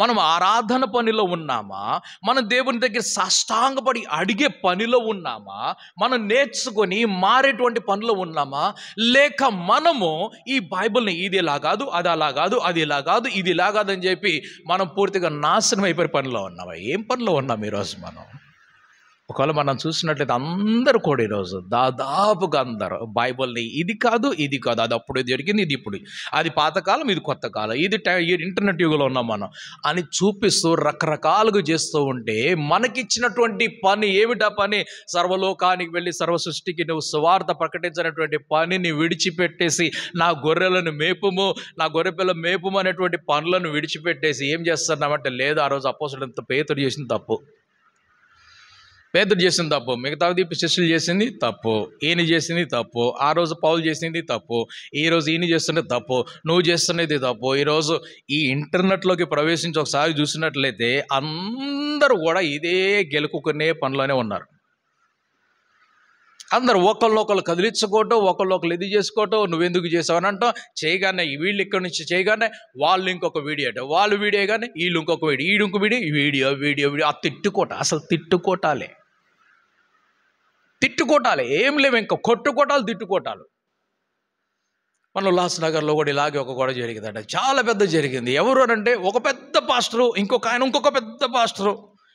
మనం ఆరాధన పనిలో ఉన్నామా? మనం దేవుని దగ్గర సాష్టాంగపడి అడిగే పనిలో ఉన్నామా? మనం నేర్చుకొని మారేటువంటి పనిలో ఉన్నామా? లేక మనము ఈ బైబిల్ని ఇది ఇలా కాదు, అది అలా కాదు, అది ఇలా కాదు, ఇది ఇలా కాదు అని చెప్పి మనం పూర్తిగా నాశనం అయిపోయే పనిలో ఉన్నామా? ఏం పనిలో ఉన్నాం ఈరోజు మనం? ఒకవేళ మనం చూసినట్లయితే అందరూ కూడా ఈరోజు దాదాపుగా అందరూ బైబిల్ని ఇది కాదు, ఇది కాదు, అది అప్పుడు జరిగింది, ఇది ఇప్పుడు, అది పాతకాలం, ఇది కొత్త కాలం, ఇది ఇంటర్నెట్ యుగంలో ఉన్నాం మనం అని చూపిస్తూ రకరకాలుగా చేస్తూ ఉంటే మనకిచ్చినటువంటి పని ఏమిటా పని? సర్వలోకానికి వెళ్ళి సర్వ సృష్టికి నువ్వు సువార్త ప్రకటించినటువంటి పనిని విడిచిపెట్టేసి నా గొర్రెలను మేపుము, నా గొర్రెపిల్ల మేపుము అనేటువంటి పనులను విడిచిపెట్టేసి ఏం చేస్తున్నామంటే, లేదు ఆ రోజు అపోస్తలుడు పేతురు చేసిన తప్పు, మిగతా శిష్యులు చేసింది తప్పు, ఈయన చేసింది తప్పు, ఆ రోజు పౌలు చేసింది తప్పు, ఈరోజు ఈయన చేస్తున్నది తప్పు, నువ్వు చేస్తున్నది తప్పు. ఈరోజు ఈ ఇంటర్నెట్లోకి ప్రవేశించి ఒకసారి చూసినట్లయితే అందరూ కూడా ఇదే గెలుకునే పనిలోనే ఉన్నారు. అందరు ఒకళ్ళు కదిలించుకోవటం, ఒకళ్ళు ఇది చేసుకోవటం, నువ్వెందుకు చేసావు అని అంటాం. చేయగానే వీళ్ళు ఇక్కడి నుంచి చేయగానే వాళ్ళు ఇంకొక వీడియో అంటే, వాళ్ళు వీడియో కానీ వీళ్ళు ఇంకొక వీడియో, వీడు ఇంకొక వీడియో ఆ అసలు తిట్టుకోటాలి ఏం లేవు, ఇంకా తిట్టుకోటాలు. మన ఉల్లాసనగర్లో కూడా ఇలాగే ఒక గొడవ జరిగిందంట, చాలా పెద్ద జరిగింది. ఎవరు అంటే ఒక పెద్ద పాస్టరు, ఇంకొక పెద్ద పాస్టరు,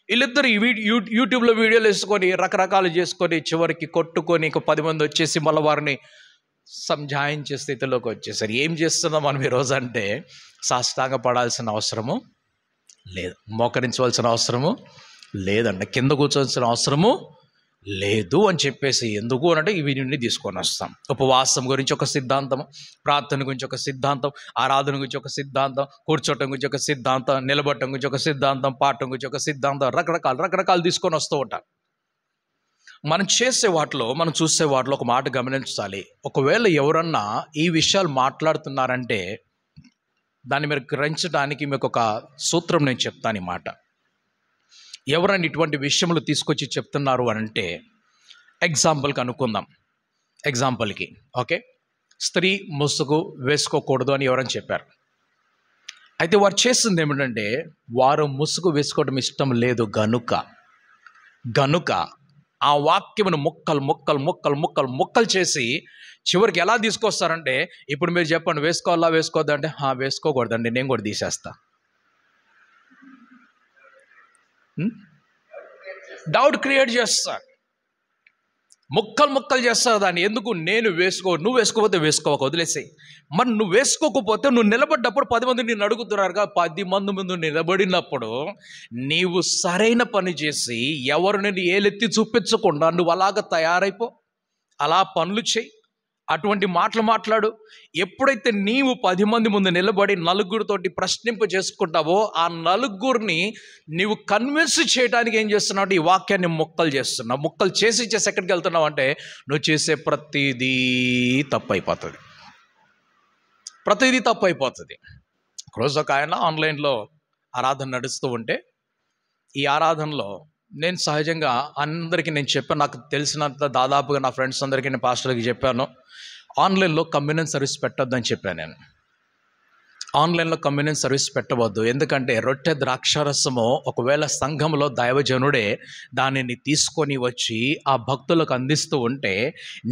వీళ్ళిద్దరు యూట్యూబ్లో వీడియోలు వేసుకొని రకరకాలు చేసుకొని చివరికి కొట్టుకొని ఇంకో 10 మంది వచ్చేసి మళ్ళీ వారిని సంజాయించే స్థితిలోకి వచ్చేసారు. ఏం చేస్తున్నాం మనం ఈరోజు అంటే, సాష్టాంగ పడాల్సిన అవసరము లేదు, మోకరించవలసిన అవసరము లేదండి, కింద కూర్చోవలసిన అవసరము లేదు అని చెప్పేసి, ఎందుకు అంటే ఇవి నుండి తీసుకొని వస్తాం. ఉపవాసం గురించి ఒక సిద్ధాంతం, ప్రార్థన గురించి ఒక సిద్ధాంతం, ఆరాధన గురించి ఒక సిద్ధాంతం, కూర్చోటం గురించి ఒక సిద్ధాంతం, నిలబడటం గురించి ఒక సిద్ధాంతం, పాడటం గురించి ఒక సిద్ధాంతం, రకరకాలు తీసుకొని వస్తూ ఉంటాం. మనం చేసే వాటిలో, మనం చూసే వాటిలో ఒక మాట గమనించాలి. ఒకవేళ ఎవరన్నా ఈ విషయాలు మాట్లాడుతున్నారంటే దాన్ని మీరు గ్రహించడానికి మీకు ఒక సూత్రం నేను చెప్తాను. ఈ మాట ఎవరైనా ఇటువంటి విషయములు తీసుకొచ్చి చెప్తున్నారు అని అంటే ఎగ్జాంపుల్కి అనుకుందాం. ఎగ్జాంపుల్కి ఓకే, స్త్రీ ముసుగు వేసుకోకూడదు అని ఎవరైనా చెప్పారు. అయితే వారు చేస్తుంది ఏమిటంటే వారు ముసుగు వేసుకోవడం ఇష్టం లేదు గనుక ఆ వాక్యమును ముక్కలు చేసి చివరికి ఎలా తీసుకొస్తారంటే, ఇప్పుడు మీరు చెప్పండి వేసుకోవాలా వేసుకోవద్దా అంటే వేసుకోకూడదండి, నేను కూడా తీసేస్తా. డౌట్ క్రియేట్ చేస్తారు, ముక్కలు చేస్తారు దాన్ని. ఎందుకు? నువ్వు వేసుకోకపోతే వేసుకోక వదిలేసాయి. మరి నువ్వు వేసుకోకపోతే నువ్వు నిలబడ్డప్పుడు 10 మంది నిన్ను అడుగుతున్నారుగా, 10 మంది ముందు నిలబడినప్పుడు నీవు సరైన పని చేసి ఎవరిని ఏలెత్తి చూపించకుండా నువ్వు అలాగ తయారైపో, అలా పనులు చేయి, అటువంటి మాటలు మాట్లాడు. ఎప్పుడైతే నీవు 10 మంది ముందు నిలబడి నలుగురితోటి ప్రశ్నింప చేసుకుంటావో ఆ నలుగురిని నీవు కన్విన్స్ చేయడానికి ఏం చేస్తున్నావు? ఈ వాక్యాన్ని ముక్కలు చేస్తున్నావు. ముక్కలు చేసి ఎక్కడికి వెళ్తున్నావు అంటే నువ్వు చేసే ప్రతిదీ తప్పైపోతుంది. ఒకరోజు ఒక ఆయన ఆన్లైన్లో ఆరాధన నడుస్తూ ఉంటే, ఈ ఆరాధనలో నేను సహజంగా అందరికీ నేను చెప్పాను, నాకు తెలిసినంత దాదాపుగా నా ఫ్రెండ్స్ అందరికీ నేను పాస్టర్కి చెప్పాను, ఆన్లైన్లో కమ్యూనియన్ సర్వీస్ పెట్టొద్దు అని చెప్పాను. నేను ఆన్లైన్లో కమ్యూనియన్ సర్వీస్ పెట్టవద్దు, ఎందుకంటే రొట్టె ద్రాక్షారసము ఒకవేళ సంఘంలో దైవజనుడే దానిని తీసుకొని వచ్చి ఆ భక్తులకు అందిస్తూ ఉంటే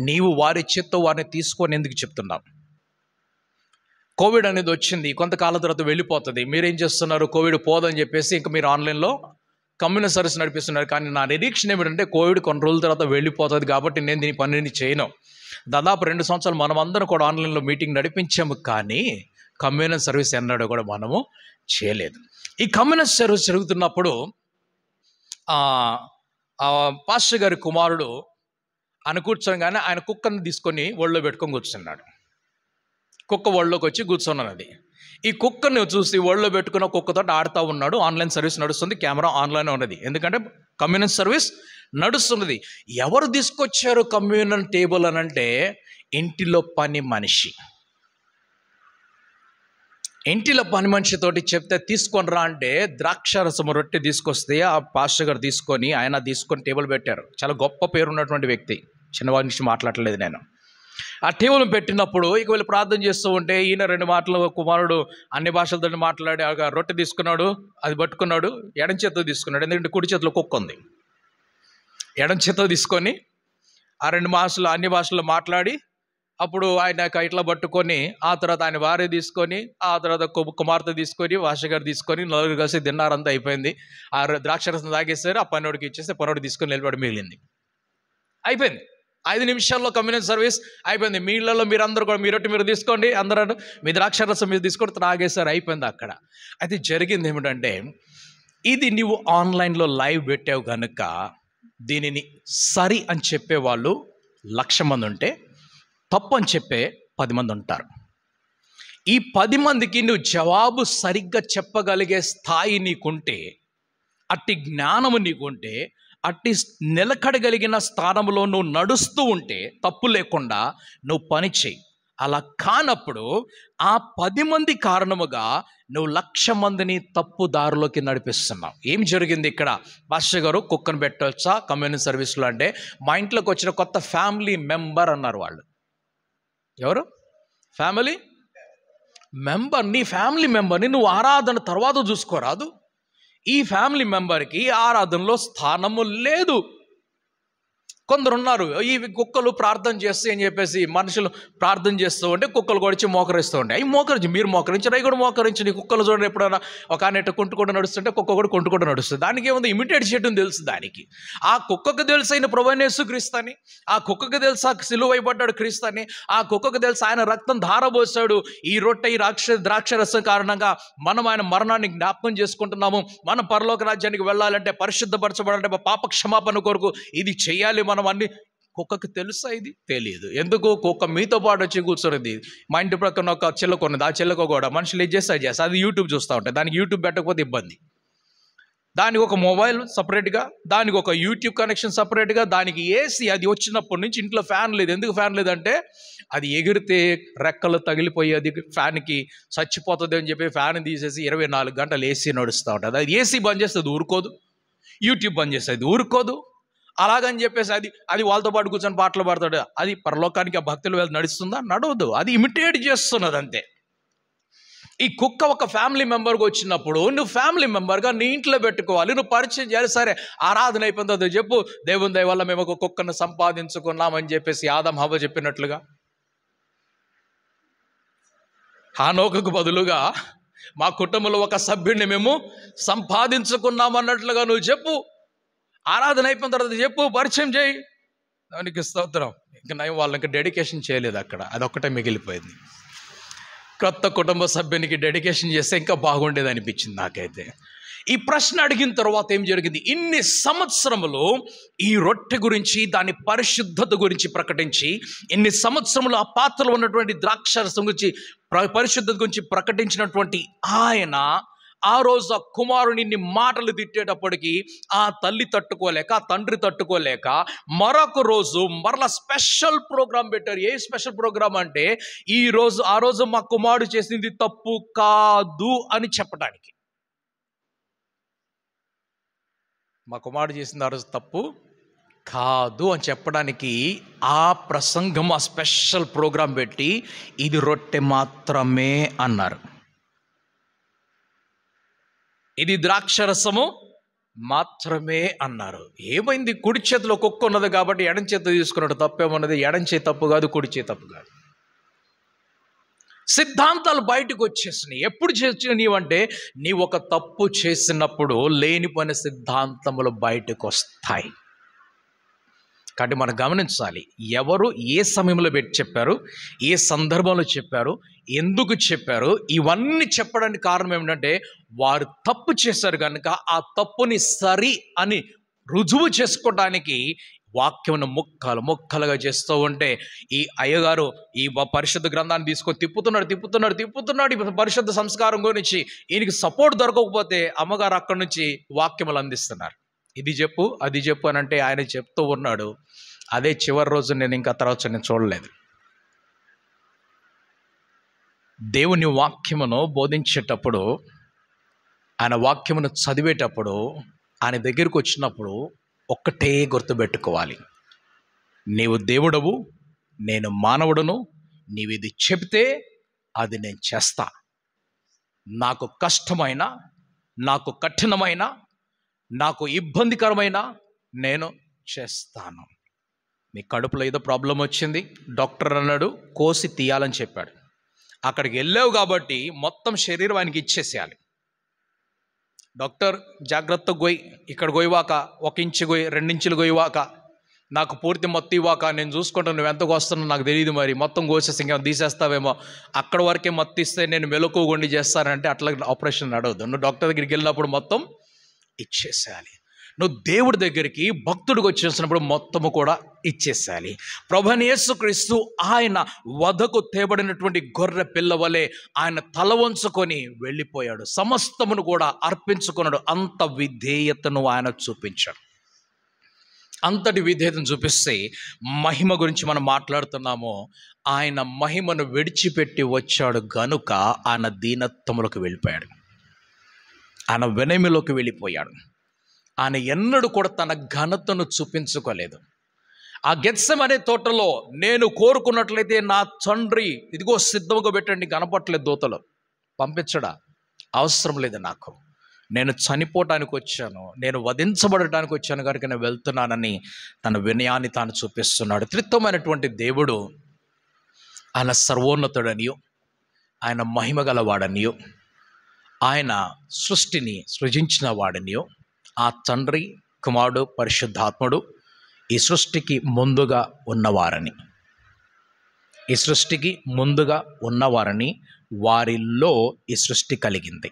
నీవు వారి చేత్తో వారిని తీసుకొని ఎందుకు చెప్తున్నావు? కోవిడ్ అనేది వచ్చింది, కొంతకాలం తర్వాత వెళ్ళిపోతుంది. మీరేం చేస్తున్నారు? కోవిడ్ పోదని చెప్పేసి ఇంకా మీరు ఆన్లైన్లో కమ్యూనియన్ సర్వీస్ నడిపిస్తున్నారు. కానీ నా నిరీక్షణ ఏమిటంటే కోవిడ్ కొన్ని రోజుల తర్వాత వెళ్ళిపోతుంది కాబట్టి నేను దీని పనిని చేయను. దాదాపు 2 సంవత్సరాలు మనం అందరం కూడా ఆన్లైన్లో మీటింగ్ నడిపించాము, కానీ కమ్యూనియన్ సర్వీస్ ఎన్నడూ కూడా మనము చేయలేదు. ఈ కమ్యూనియన్ సర్వీస్ జరుగుతున్నప్పుడు పాస్టర్ గారి కుమారుడు ఆయన కూర్చోగానే ఆయన కుక్కను తీసుకొని ఒళ్ళో పెట్టుకొని కూర్చున్నాడు. కుక్క ఒళ్ళోకి వచ్చి కూర్చున్నది. ఈ కుక్కను చూసి ఒళ్ళో పెట్టుకున్న కుక్కతో ఆడుతూ ఉన్నాడు. ఆన్లైన్ సర్వీస్ నడుస్తుంది, కెమెరా ఆన్లైన్ ఉన్నది, ఎందుకంటే కమ్యూనియన్ సర్వీస్ నడుస్తున్నది. ఎవరు తీసుకొచ్చారు కమ్యూనియన్ టేబుల్ అని అంటే ఇంటిలో పని మనిషితోటి చెప్తే తీసుకొని రా అంటే ద్రాక్షారసము రొట్టె తీసుకొస్తే ఆ పాస్టర్ గారు ఆయన తీసుకొని టేబుల్ పెట్టారు. చాలా గొప్ప పేరు ఉన్నటువంటి వ్యక్తి, చిన్నవాడి నుంచి మాట్లాడలేదు నేను. ఆ టేబుల్ పెట్టినప్పుడు ఇక వీళ్ళు ప్రార్థన చేస్తూ ఉంటే ఈయన 2 మాటలు కుమారుడు అన్ని భాషలతో మాట్లాడి ఆ రొట్టె తీసుకున్నాడు, అది పట్టుకున్నాడు, ఎడం చేత్తో తీసుకున్నాడు, ఎందుకంటే కుడి చేతిలో కుక్క ఉంది. ఎడం చేత్తో తీసుకొని ఆ 2 భాషలు అన్ని భాషల్లో మాట్లాడి అప్పుడు ఆయన ఇట్లా పట్టుకొని ఆ తర్వాత ఆయన భార్య తీసుకొని ఆ తర్వాత కుమార్తె తీసుకొని భాష గారు తీసుకొని నలుగురు కలిసి తిన్నారంతా అయిపోయింది. ఆ ద్రాక్షరసం తాగేస్తారు, ఆ పన్నోడికి ఇచ్చేస్తే పన్నోడు తీసుకొని నిలబడి మిగిలింది. అయిపోయింది. 5 నిమిషాల్లో కమ్యూనియన్ సర్వీస్ అయిపోయింది. మీ ఇళ్లలో మీరందరూ కూడా మీరు తీసుకోండి, అందరూ మీ ద్రాక్షరసం మీరు తీసుకొని తాగేసారు, అయిపోయింది అక్కడ. అయితే జరిగింది ఏమిటంటే ఇది నువ్వు ఆన్లైన్లో లైవ్ పెట్టావు కనుక దీనిని సరి అని చెప్పేవాళ్ళు 1,00,000 మంది ఉంటే తప్పు అని చెప్పే 10 మంది ఉంటారు. ఈ 10 మందికి నువ్వు జవాబు సరిగ్గా చెప్పగలిగే స్థాయి నీకుంటే, అట్టి జ్ఞానము నీకుంటే, అట్టి నిలకడగలిగిన స్థానంలో నువ్వు నడుస్తూ ఉంటే తప్పు లేకుండా నువ్వు పని చేయి. అలా కానప్పుడు ఆ 10 మంది కారణముగా నువ్వు 1,00,000 మందిని తప్పు దారిలోకి నడిపిస్తున్నావు. ఏం జరిగింది ఇక్కడ? పాస్టర్ గారు కుక్కను పెట్టవచ్చా కమ్యూనియన్ సర్వీస్లో అంటే, మా ఇంట్లోకి వచ్చిన కొత్త ఫ్యామిలీ మెంబర్ అన్నారు వాళ్ళు. ఎవరు? Family member. నీ ఫ్యామిలీ మెంబర్ని నువ్వు ఆరాధన తర్వాత చూసుకోరాదు? ఈ ఫ్యామిలీ మెంబర్కి ఆరాధనలో స్థానము లేదు. కొందరు ఉన్నారు, ఈ కుక్కలు ప్రార్థన చేస్తే అని చెప్పేసి మనుషులు ప్రార్థన చేస్తూ ఉంటే కుక్కలు కొడిచి మోకరిస్తూ ఉంటాయి. అవి మోకరించి మీరు మోకరించారు, అవి కూడా మోకరించండి. కుక్కలు చూడండి, ఎప్పుడైనా ఒక ఆయన కొంటుకుంటూ నడుస్తుంటే కుక్క కూడా కొంటుకుంటూ నడుస్తుంది. దానికి ఏముంది? ఇమిటేట్ చేయడం తెలుసు దానికి. ఆ కుక్కకు తెలుసు ఆయన ప్రభువైన యేసుక్రీస్తు అని, ఆ కుక్కకు తెలుసు ఆ సిలువైపడ్డాడు క్రీస్తు అని, ఆ కుక్కకు తెలుసు ఆయన రక్తం ధారపోసాడు. ఈ రొట్టె ఈ ద్రాక్షరసం కారణంగా మనం ఆయన మరణాన్ని జ్ఞాపకం చేసుకుంటున్నాము. మనం పరలోక రాజ్యానికి వెళ్ళాలంటే, పరిశుద్ధపరచబడాలంటే, పాప క్షమాపణ కొరకు ఇది చేయాలి మనం అన్ని. కుక్కకు తెలుసా? ఇది తెలియదు. ఎందుకు? కుక్క మీతో పాటు వచ్చి కూర్చున్నది. మా ఇంటి ప్రక్కన ఒక చిల్లక ఉన్నది, ఆ చిల్లక కూడా మనుషులు ఏం చేస్తే అది యూట్యూబ్ చూస్తూ ఉంటాయి. దానికి యూట్యూబ్ పెట్టకపోతే ఇబ్బంది. దానికి ఒక మొబైల్ సపరేట్గా, దానికి ఒక యూట్యూబ్ కనెక్షన్ సపరేట్గా, దానికి ఏసీ. అది వచ్చినప్పటి నుంచి ఇంట్లో ఫ్యాన్ లేదు. ఎందుకు ఫ్యాన్ లేదంటే అది ఎగిరితే రెక్కలు తగిలిపోయి అది ఫ్యాన్కి చచ్చిపోతుంది అని చెప్పి ఫ్యాన్ తీసేసి 24 గంటలు ఏసీ నడుస్తూ ఉంటుంది. అది ఏసీ బంద్ చేస్తే అది ఊరుకోదు. యూట్యూబ్ బంద్ చేసేది ఊరుకోదు. అలాగని చెప్పేసి అది వాళ్ళతో పాటు కూర్చొని పాటలు పాడతాడు, అది పరలోకానికి ఆ భక్తులు వెళ్ళి నడుస్తుందా? నడవదు. అది ఇమిటేట్ చేస్తున్నది అంతే. ఈ కుక్క ఒక ఫ్యామిలీ మెంబర్గా వచ్చినప్పుడు నువ్వు ఫ్యామిలీ మెంబర్గా నీ ఇంట్లో పెట్టుకోవాలి, నువ్వు పరిచయం చేయాలి. సరే ఆరాధన అయిపోయిన తర్వాత చెప్పు, దేవుని దయ వల్ల మేము ఒక కుక్కను సంపాదించుకున్నామని చెప్పేసి ఆదం హవ్వ చెప్పినట్లుగా. హానోకుకు బదులుగా మా కుటుంబంలో ఒక సభ్యుడిని మేము సంపాదించుకున్నామన్నట్లుగా నువ్వు చెప్పు. ఆరాధన అయిపోయిన తర్వాత చెప్పు, పరిచయం చేయి. దానికి స్తోత్రం. ఇంకా నేను వాళ్ళకి డెడికేషన్ చేయలేదు అక్కడ, అదొక్కటే మిగిలిపోయింది. కొత్త కుటుంబ సభ్యునికి డెడికేషన్ చేస్తే ఇంకా బాగుండేది అనిపించింది నాకైతే. ఈ ప్రశ్న అడిగిన తర్వాత ఏం జరిగింది? ఇన్ని సంవత్సరములు ఈ రొట్టె గురించి, దాని పరిశుద్ధత గురించి ప్రకటించి, ఇన్ని సంవత్సరములు ఆ పాత్రలో ఉన్నటువంటి ద్రాక్షరసం గురించి, పరిశుద్ధత గురించి ప్రకటించినటువంటి ఆయన ఆ రోజు ఆ కుమారుని మాటలు తిట్టేటప్పటికి ఆ తల్లి తట్టుకోలేక, ఆ తండ్రి తట్టుకోలేక మరొక రోజు మరలా స్పెషల్ ప్రోగ్రాం పెట్టారు. ఏ స్పెషల్ ప్రోగ్రాం అంటే ఆ రోజు మా కుమారుడు చేసింది తప్పు కాదు అని చెప్పడానికి. మా కుమారుడు చేసింది ఆ రోజు తప్పు కాదు అని చెప్పడానికి ఆ ప్రసంగం, ఆ స్పెషల్ ప్రోగ్రాం పెట్టి ఇది రొట్టె మాత్రమే అన్నారు. ఇది ద్రాక్షరసము మాత్రమే అన్నారు. ఏమైంది? కుడి చేతిలో కుక్క ఉన్నది కాబట్టి ఎడం చేత తీసుకున్నాడు. తప్పేమన్నది? ఎడం చేతి తప్పు కాదు, కుడి చేతి తప్పు కాదు. సిద్ధాంతాలు బయటకు వచ్చేసినాయి. ఎప్పుడు చేసినవంటే నీ ఒక తప్పు చేసినప్పుడు లేనిపోయిన సిద్ధాంతములు బయటకు వస్తాయి. కాబట్టి మనం గమనించాలి, ఎవరు ఏ సమయంలో పెట్టి చెప్పారు, ఏ సందర్భంలో చెప్పారు, ఎందుకు చెప్పారు. ఇవన్నీ చెప్పడానికి కారణం ఏమిటంటే వారు తప్పు చేశారు కనుక ఆ తప్పుని సరి అని రుజువు చేసుకోవడానికి వాక్యమును ముక్కలుగా చేస్తూ ఉంటే ఈ అయ్యగారు ఈ పరిశుద్ధ గ్రంథాన్ని తీసుకొని తిప్పుతున్నాడు ఈ పరిశుద్ధ సంస్కారం గురించి. ఈయనకి సపోర్ట్ దొరకకపోతే అమ్మగారు అక్కడి నుంచి వాక్యములు అందిస్తున్నారు. ఇది చెప్పు, అది చెప్పు అని అంటే ఆయన చెప్తూ ఉన్నాడు. అదే చివరి రోజు నేను ఇంకా తర్వాత నేను చూడలేదు. దేవుని వాక్యమును బోధించేటప్పుడు, ఆయన వాక్యమును చదివేటప్పుడు, ఆయన దగ్గరికి వచ్చినప్పుడు ఒక్కటే గుర్తుపెట్టుకోవాలి, నీవు దేవుడవు, నేను మానవుడను. నీవు ఇది చెబితే అది నేను చేస్తా. నాకు కష్టమైన, నాకు కఠినమైన, నాకు ఇబ్బందికరమైన నేను చేస్తాను. నీ కడుపులో ఏదో ప్రాబ్లం వచ్చింది, డాక్టర్ అన్నాడు కోసి తీయాలని చెప్పాడు. అక్కడికి వెళ్ళావు కాబట్టి మొత్తం శరీరం ఆయనకి ఇచ్చేసేయాలి. డాక్టర్ జాగ్రత్తగా గోయి, ఇక్కడ గోయివాక, 1 ఇంచు గోయి, 2 ఇంచులు గోయివాక, నాకు పూర్తి మొత్తం ఇవ్వాక, నేను చూసుకుంటాను, నువ్వు ఎంతకు వస్తున్నావు నాకు తెలియదు, మరి మొత్తం కోసేసి ఇంకా తీసేస్తావేమో, అక్కడ వరకే మొత్తం ఇస్తే నేను మెలకువగుండి చేస్తానంటే అట్లా ఆపరేషన్ నడవదు. నువ్వు డాక్టర్ దగ్గరికి వెళ్ళినప్పుడు మొత్తం ఇచ్చేసేయాలి. నువ్వు దేవుడి దగ్గరికి భక్తుడికి వచ్చేసినప్పుడు మొత్తము కూడా ఇచ్చేసేయాలి. ప్రభువైన యేసుక్రీస్తు ఆయన వధకు తేబడినటువంటి గొర్రె పిల్ల వలె ఆయన తల వంచుకొని వెళ్ళిపోయాడు. సమస్తమును కూడా అర్పించుకున్నాడు. అంత విధేయతను ఆయన చూపించాడు. అంతటి విధేయతను చూపిస్తే మహిమ గురించి మనం మాట్లాడుతున్నాము. ఆయన మహిమను విడిచిపెట్టి వచ్చాడు గనుక ఆయన దీనత్వములకు వెళ్ళిపోయాడు, ఆయన వినయములోకి వెళ్ళిపోయాడు. ఆయన ఎన్నడూ కూడా తన ఘనతను చూపించుకోలేదు. ఆ గెత్సెమనే తోటలో నేను కోరుకున్నట్లయితే నా తండ్రి ఇదిగో సిద్ధంగా పెట్టండి, కనపట్లేదు దూతలు, పంపించడా, అవసరం లేదు నాకు, నేను చనిపోవటానికి వచ్చాను, నేను వధించబడటానికి వచ్చాను కనుక నేను వెళ్తున్నానని తన వినయాన్ని తాను చూపిస్తున్నాడు. త్రిత్వమైనటువంటి దేవుడు ఆయన సర్వోన్నతుడనియో, ఆయన మహిమ గలవాడనియో, ఆయన సృష్టిని సృజించిన వాడనియో, ఆ తండ్రి, కుమారుడు, పరిశుద్ధాత్ముడు ఈ సృష్టికి ముందుగా ఉన్నవారని, ఈ సృష్టికి ముందుగా ఉన్నవారని, వారిలో ఈ సృష్టి కలిగింది,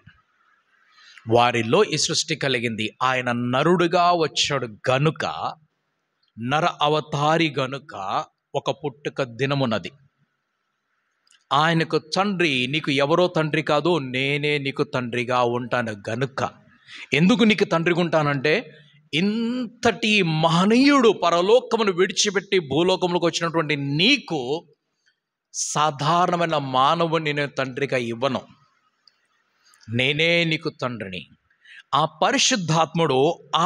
వారిలో ఈ సృష్టి కలిగింది. ఆయన నరుడుగా వచ్చాడు గనుక, నర అవతారి గనుక ఒక పుట్టుక దినమున్నది. ఆయనకు తండ్రి, నీకు ఎవరో తండ్రి కాదు, నేనే నీకు తండ్రిగా ఉంటాను గనుక. ఎందుకు నీకు తండ్రిగా ఉంటానంటే, ఇంతటి మహనీయుడు పరలోకమును విడిచిపెట్టి భూలోకములకు వచ్చినటువంటి నీకు సాధారణమైన మానవుని నేను తండ్రిగా ఇవ్వను, నేనే నీకు తండ్రిని. ఆ పరిశుద్ధాత్ముడు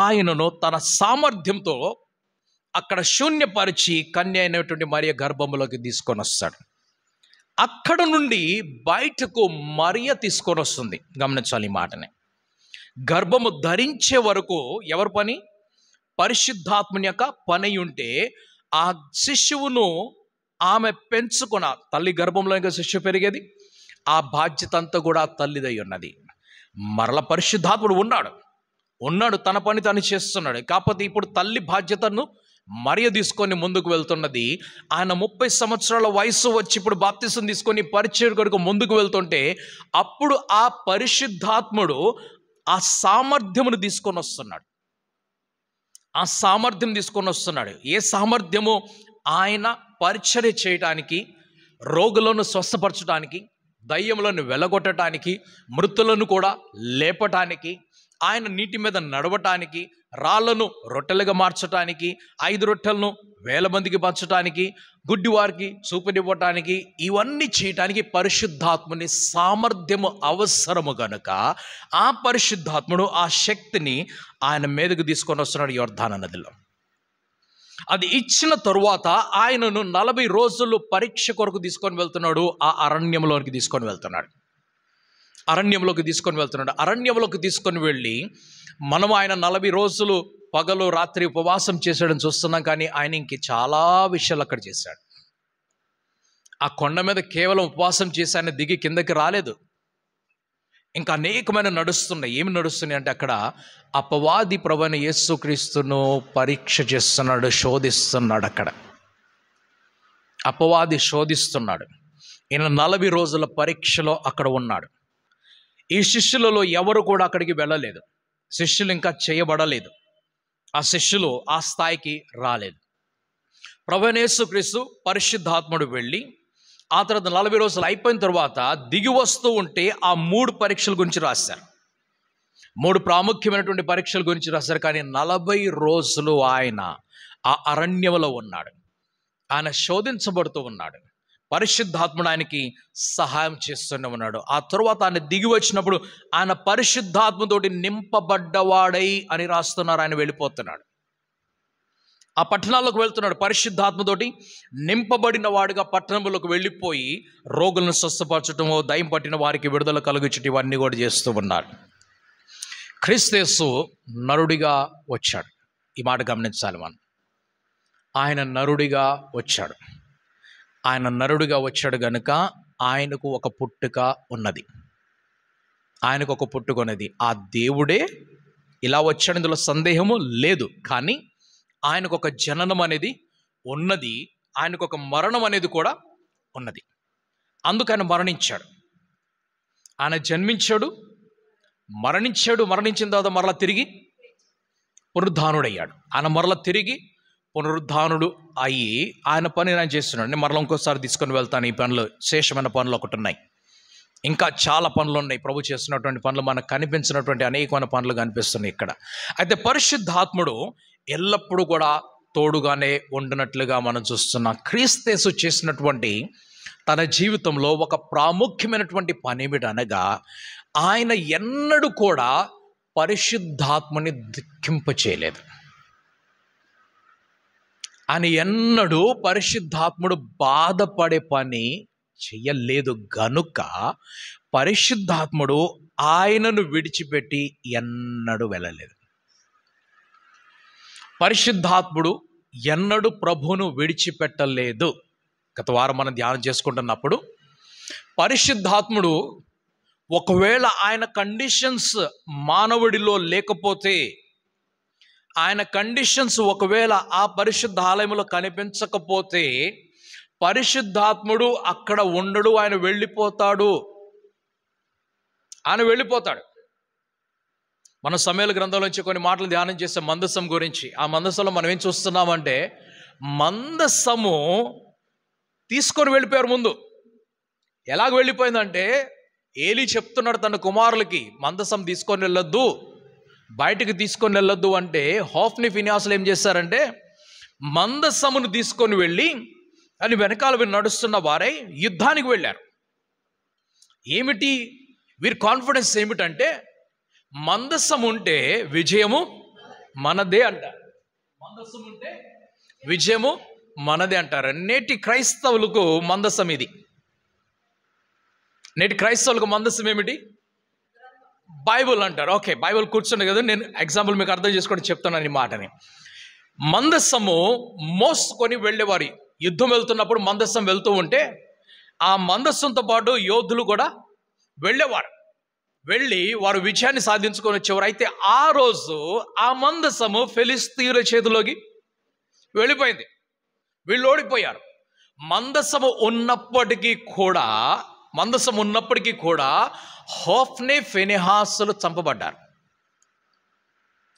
ఆయనను తన సామర్థ్యంతో అక్కడ శూన్యపరిచి కన్య అయినటువంటి మరియ గర్భంలోకి తీసుకొని వస్తాడు. అక్కడ నుండి బయటకు మరియ తీసుకొని వస్తుంది. గమనించాలి ఈ మాటని. గర్భము ధరించే వరకు ఎవరి పని? పరిశుద్ధాత్ముని యొక్క పని ఉంటే ఆ శిశువును ఆమె పెంచుకున్న తల్లి గర్భంలో ఇంకా శిశువు పెరిగేది, ఆ బాధ్యత అంతా కూడా తల్లిదై ఉన్నది. మరల పరిశుద్ధాత్ముడు ఉన్నాడు తన పని తను చేస్తున్నాడు. కాకపోతే ఇప్పుడు తల్లి బాధ్యతను మరియ తీసుకొని ముందుకు వెళ్తున్నది. ఆయన 30 సంవత్సరాల వయసు వచ్చి ఇప్పుడు బాప్తిసం తీసుకొని పరిచర్య కొరకు ముందుకు వెళ్తుంటే అప్పుడు ఆ పరిశుద్ధాత్ముడు ఆ సామర్థ్యమును తీసుకొని వస్తున్నాడు. ఆ సామర్థ్యం తీసుకొని వస్తున్నాడు. ఏ సామర్థ్యము? ఆయన పరిచర్య చేయటానికి, రోగులను స్వస్థపరచడానికి, దయ్యములను వెలగొట్టడానికి, మృతులను కూడా లేపటానికి, ఆయన నీటి మీద నడవటానికి, రాళ్లను రొట్టెలుగా మార్చటానికి, 5 రొట్టెలను 1000 మందికి పంచటానికి, గుడ్డివారికి చూపునివ్వటానికి, ఇవన్నీ చేయటానికి పరిశుద్ధాత్ముని సామర్థ్యము అవసరము గనుక ఆ పరిశుద్ధాత్ముడు ఆ శక్తిని ఆయన మీదకు తీసుకొని వస్తున్నాడు యోర్దాను నదిలో. అది ఇచ్చిన తరువాత ఆయనను 40 రోజులు పరీక్ష కొరకు తీసుకొని వెళ్తున్నాడు. ఆ అరణ్యంలోకి తీసుకొని వెళ్తున్నాడు. అరణ్యంలోకి తీసుకొని వెళ్ళి మనం ఆయన 40 రోజులు పగలు రాత్రి ఉపవాసం చేసాడని చూస్తున్నాం. కానీ ఆయన ఇంక చాలా విషయాలు అక్కడ చేశాడు. ఆ కొండ మీద కేవలం ఉపవాసం చేసి ఆయన దిగి కిందకి రాలేదు. ఇంకా అనేకమైన నడుస్తున్నాయి. ఏమి నడుస్తున్నాయి అంటే అక్కడ అపవాది ప్రభువైన యేసుక్రీస్తును పరీక్ష చేస్తున్నాడు, శోధిస్తున్నాడు. అక్కడ అపవాది శోధిస్తున్నాడు. ఈయన 40 రోజుల పరీక్షలో అక్కడ ఉన్నాడు. ఈ శిష్యులలో ఎవరు కూడా అక్కడికి వెళ్ళలేదు. శిష్యులు ఇంకా చేయబడలేదు. ఆ శిష్యులు ఆ స్థాయికి రాలేదు. ప్రభువైన యేసుక్రీస్తు పరిశుద్ధాత్ముడు వెళ్ళి ఆ తర్వాత 40 రోజులు అయిపోయిన తర్వాత దిగి వస్తూ ఉంటే ఆ 3 పరీక్షల గురించి రాశారు. 3 ప్రాముఖ్యమైనటువంటి పరీక్షల గురించి రాశారు. కానీ 40 రోజులు ఆయన ఆ అరణ్యంలో ఉన్నాడు. ఆయన శోధించబడుతూ ఉన్నాడు. పరిశుద్ధాత్ముడు ఆయనకి సహాయం చేస్తూనే ఉన్నాడు. ఆ తరువాత ఆయన దిగి వచ్చినప్పుడు ఆయన పరిశుద్ధాత్మతోటి నింపబడ్డవాడై అని రాస్తున్నారు. ఆయన వెళ్ళిపోతున్నాడు. ఆ పట్టణాల్లోకి వెళ్తున్నాడు. పరిశుద్ధాత్మతోటి నింపబడిన వాడుగా పట్టణంలోకి వెళ్ళిపోయి రోగులను స్వస్థపరచటము, దయ్యం పట్టిన వారికి విడుదల కలుగుచటం, ఇవన్నీ కూడా చేస్తూ ఉన్నాడు. క్రీస్తు నరుడిగా వచ్చాడు. ఈ మాట గమనించాలి మనం. ఆయన నరుడిగా వచ్చాడు. ఆయన నరుడిగా వచ్చాడు గనుక ఆయనకు ఒక పుట్టుక ఉన్నది. ఆ దేవుడే ఇలా వచ్చాడు, ఇందులో సందేహము లేదు. కానీ ఆయనకు ఒక జననం అనేది ఉన్నది. ఆయనకు ఒక మరణం అనేది కూడా ఉన్నది. అందుకు ఆయన మరణించాడు. ఆయన జన్మించాడు, మరణించిన తర్వాత మరలా తిరిగి పునరుద్ధానుడయ్యాడు. ఆయన మరలా తిరిగి పునరుద్ధానుడు అయ్యి ఆయన పని ఆయన చేస్తున్నాడు. నేను మరలా ఇంకోసారి తీసుకొని వెళ్తాను. ఈ పనులు శేషమైన పనులు ఒకటి ఉన్నాయి. ఇంకా చాలా పనులు ఉన్నాయి. ప్రభు చేస్తున్నటువంటి పనులు, మనకు కనిపించినటువంటి అనేకమైన పనులు కనిపిస్తున్నాయి ఇక్కడ. అయితే పరిశుద్ధాత్ముడు ఎల్లప్పుడూ కూడా తోడుగానే ఉండినట్లుగా మనం చూస్తున్నాం. క్రీస్తు చేసినటువంటి తన జీవితంలో ఒక ప్రాముఖ్యమైనటువంటి పని ఏమిటనగా ఆయన ఎన్నడూ కూడా పరిశుద్ధాత్మని దుఃఖింప చేయలేదు. ఆయన ఎన్నడూ పరిశుద్ధాత్ముడు బాధపడే పని చెయ్యలేదు గనుక పరిశుద్ధాత్ముడు ఆయనను విడిచిపెట్టి ఎన్నడూ వెళ్ళలేదు. పరిశుద్ధాత్ముడు ఎన్నడూ ప్రభువును విడిచిపెట్టలేదు. గత వారం మనం ధ్యానం చేసుకుంటున్నప్పుడు పరిశుద్ధాత్ముడు ఒకవేళ ఆయన కండిషన్స్ మానవుడిలో లేకపోతే, ఆయన కండిషన్స్ ఒకవేళ ఆ పరిశుద్ధ ఆలయంలో కనిపించకపోతే పరిశుద్ధాత్ముడు అక్కడ ఉండడు. ఆయన వెళ్ళిపోతాడు. మన సమయాల గ్రంథంలో నుంచి కొన్ని మాటలు ధ్యానం చేసే మందసం గురించి. ఆ మందసంలో మనం ఏం చూస్తున్నామంటే మందసము తీసుకొని వెళ్ళిపోయారు. ముందు ఎలాగ వెళ్ళిపోయిందంటే ఏలీ చెప్తున్నాడు తన కుమారులకి, మందసం తీసుకొని వెళ్ళొద్దు, బయటికి తీసుకొని వెళ్ళొద్దు అంటే హోఫ్ని ఫినియాసులు ఏం చేశారంటే మందసమును తీసుకొని వెళ్ళి అని వెనకాల నడుస్తున్న వారై యుద్ధానికి వెళ్ళారు. ఏమిటి వీరి కాన్ఫిడెన్స్ ఏమిటంటే మందసం ఉంటే విజయము మనదే అంటారు. మందసం ఉంటే విజయము మనదే అంటారు. నేటి క్రైస్తవులకు మందసం ఇది. నేటి క్రైస్తవులకు మందసం ఏమిటి? బైబుల్ అంటారు. ఓకే, బైబుల్ కూర్చుంది కదా, నేను ఎగ్జాంపుల్ మీకు అర్థం చేసుకోవడం చెప్తున్నాను ఈ మాటని. మందసము మోసుకొని వెళ్ళేవారు. యుద్ధం వెళ్తున్నప్పుడు మందసం వెళ్తూ ఉంటే ఆ మందసంతో పాటు యోధులు కూడా వెళ్ళేవారు. వెళ్ళి వారు విజయాన్ని సాధించుకొని వచ్చేవారు. అయితే ఆ రోజు ఆ మందసము ఫిలిష్తీయుల చేతిలోకి వెళ్ళిపోయింది. వీళ్ళు ఓడిపోయారు. మందసము ఉన్నప్పటికీ కూడా హోఫ్నీ ఫినెహాసులు చంపబడ్డారు.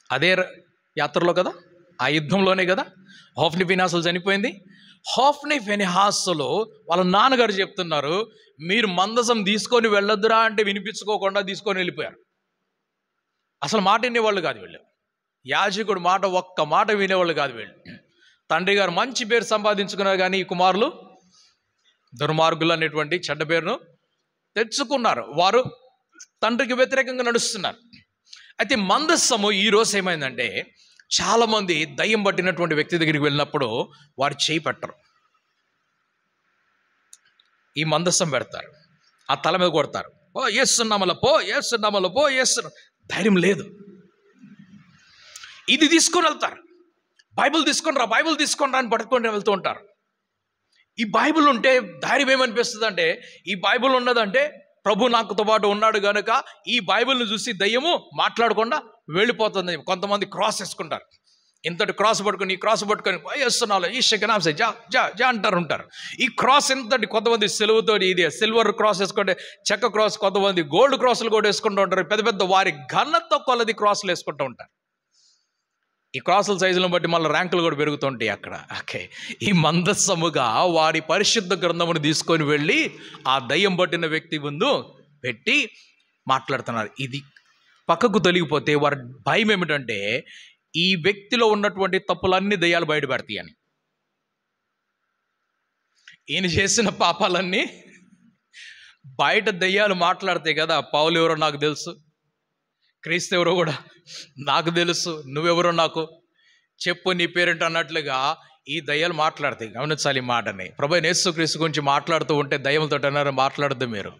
అదే యాత్రలో కదా, ఆ యుద్ధంలోనే కదా హోఫ్నీ ఫినెహాసులు చనిపోయింది. హోఫ్నీ ఫినెహాసులు వాళ్ళ నాన్నగారు చెప్తున్నారు, మీరు మందసం తీసుకొని వెళ్ళొద్దురా అంటే వినిపించుకోకుండా తీసుకొని వెళ్ళిపోయారు. అసలు మాట వినేవాళ్ళు కాదు వీళ్ళు. యాజకుడు మాట ఒక్క మాట వినేవాళ్ళు కాదు వీళ్ళు. తండ్రి గారు మంచి పేరు సంపాదించుకున్నారు, కానీ ఈ కుమారులు దుర్మార్గులు అనేటువంటి చెడ్డ పేరును తెచ్చుకున్నారు. వారు తండ్రికి వ్యతిరేకంగా నడుస్తున్నారు. అయితే మందస్సము ఈరోజు ఏమైందంటే, చాలామంది దయ్యం పట్టినటువంటి వ్యక్తి దగ్గరికి వెళ్ళినప్పుడు వారు చేయి పెట్టరు, ఈ మందస్సం పెడతారు, ఆ తల మీద కొడతారు. ఓ ఏస్తున్నామల పో, ఏస్తున్నామల పో, ఏస్తున్నా. ధైర్యం లేదు. ఇది తీసుకొని వెళ్తారు. బైబిల్ తీసుకొని రా, బైబిల్ తీసుకొని రా అని పట్టుకొని వెళ్తూ ఉంటారు. ఈ బైబిల్ ఉంటే ధైర్యం ఏమనిపిస్తుంది అంటే, ఈ బైబిల్ ఉన్నదంటే ప్రభు నాకుతో పాటు ఉన్నాడు కనుక ఈ బైబిల్ని చూసి దయ్యము మాట్లాడకుండా వెళ్ళిపోతుంది. కొంతమంది క్రాస్ వేసుకుంటారు. ఇంతటి క్రాస్ పట్టుకొని, ఈ క్రాస్ పట్టుకొని వేస్తున్నాలో ఈ షెకనాంసే జా జా జా అంటారు ఉంటారు. ఈ క్రాస్ ఇంతటి, కొంతమంది సిలువతో ఇది సిల్వర్ క్రాస్ వేసుకుంటే, చెక్క క్రాస్, కొంతమంది గోల్డ్ క్రాసులు కూడా వేసుకుంటూ ఉంటారు. పెద్ద పెద్ద వారి ఘనత కొలది క్రాసులు వేసుకుంటూ ఉంటారు. ఈ క్రాసుల సైజులను బట్టి మళ్ళీ ర్యాంకులు కూడా పెరుగుతుంటాయి అక్కడ. ఓకే, ఈ మందస్సముగా వారి పరిశుద్ధ గ్రంథమును తీసుకొని వెళ్ళి ఆ దయ్యం పట్టిన వ్యక్తి ముందు పెట్టి మాట్లాడుతున్నారు. ఇది పక్కకు తొలగిపోతే వారి భయం ఏమిటంటే, ఈ వ్యక్తిలో ఉన్నటువంటి తప్పులన్నీ దయ్యాలు బయటపెడతాయి అని. ఈయన చేసిన పాపాలన్నీ బయట దయ్యాలు మాట్లాడతాయి కదా. పౌలు ఎవరో నాకు తెలుసు, క్రీస్తు ఎవరో కూడా నాకు తెలుసు, నువ్వెవరో నాకు చెప్పు, నీ పేరేంటి అన్నట్లుగా ఈ దయ్యాలు మాట్లాడతాయి. గమనించాలి ఈ మాటని. ప్రభువైన యేసుక్రీస్తు గురించి మాట్లాడుతూ ఉంటే దయ్యములతో అన్నారు, మాట్లాడద్దు మీరు.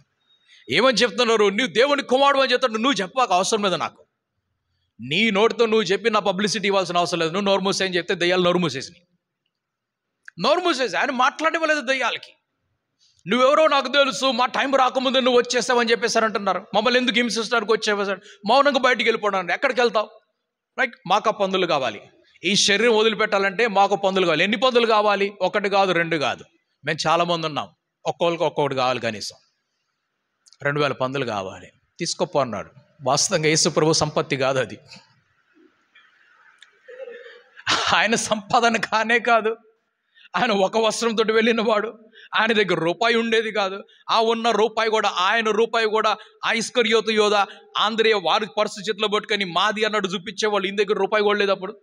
ఏమని చెప్తున్నారు? నువ్వు దేవుని కుమారుడు అని చెప్తాడు. నువ్వు చెప్పాక అవసరం లేదు నాకు. నీ నోటితో నువ్వు చెప్పి నా పబ్లిసిటీ ఇవ్వాల్సిన అవసరం లేదు. నువ్వు నోరు మూసేయని చెప్తే దయ్యాలు నోరు మూసేసినాయి. నోరు మూసేసి ఆయన మాట్లాడలేదు దయ్యాలకి. నువ్వెవరో నాకు తెలుసు, మా టైం రాకముందు నువ్వు వచ్చేసావని చెప్పేసారంటున్నారు. మమ్మల్ని ఎందుకు హింసిస్తానికి వచ్చేసారు? మౌనంగా బయటికి వెళ్ళిపోవడానికి. ఎక్కడికి వెళ్తావు? రైట్, మాకు పందులు కావాలి. ఈ శరీరం వదిలిపెట్టాలంటే మాకు పందులు కావాలి. ఎన్ని పందులు కావాలి? 1 కాదు, 2 కాదు. మేము చాలామంది ఉన్నాం. ఒక్కొక్కరికి ఒక్కొక్కటి కావాలి. కనీసం 2000 పందులు కావాలి. తీసుకోపో అన్నాడు. వాస్తవంగా యేసు ప్రభు సంపత్తి కాదు అది. ఆయన సంపాదన కానే కాదు. ఆయన ఒక వస్త్రంతో వెళ్ళిన వాడు. ఆయన దగ్గర రూపాయి ఉండేది కాదు. ఆ ఉన్న రూపాయి కూడా, ఆయన రూపాయి కూడా ఆ ఇస్కరియోతు యోధ ఆంధ్రేయ వారి పర్సు చేతిలో పట్టుకొని మాది అన్నట్టు చూపించేవాళ్ళు. ఈయన దగ్గర రూపాయి కూడా లేదు. అప్పుడు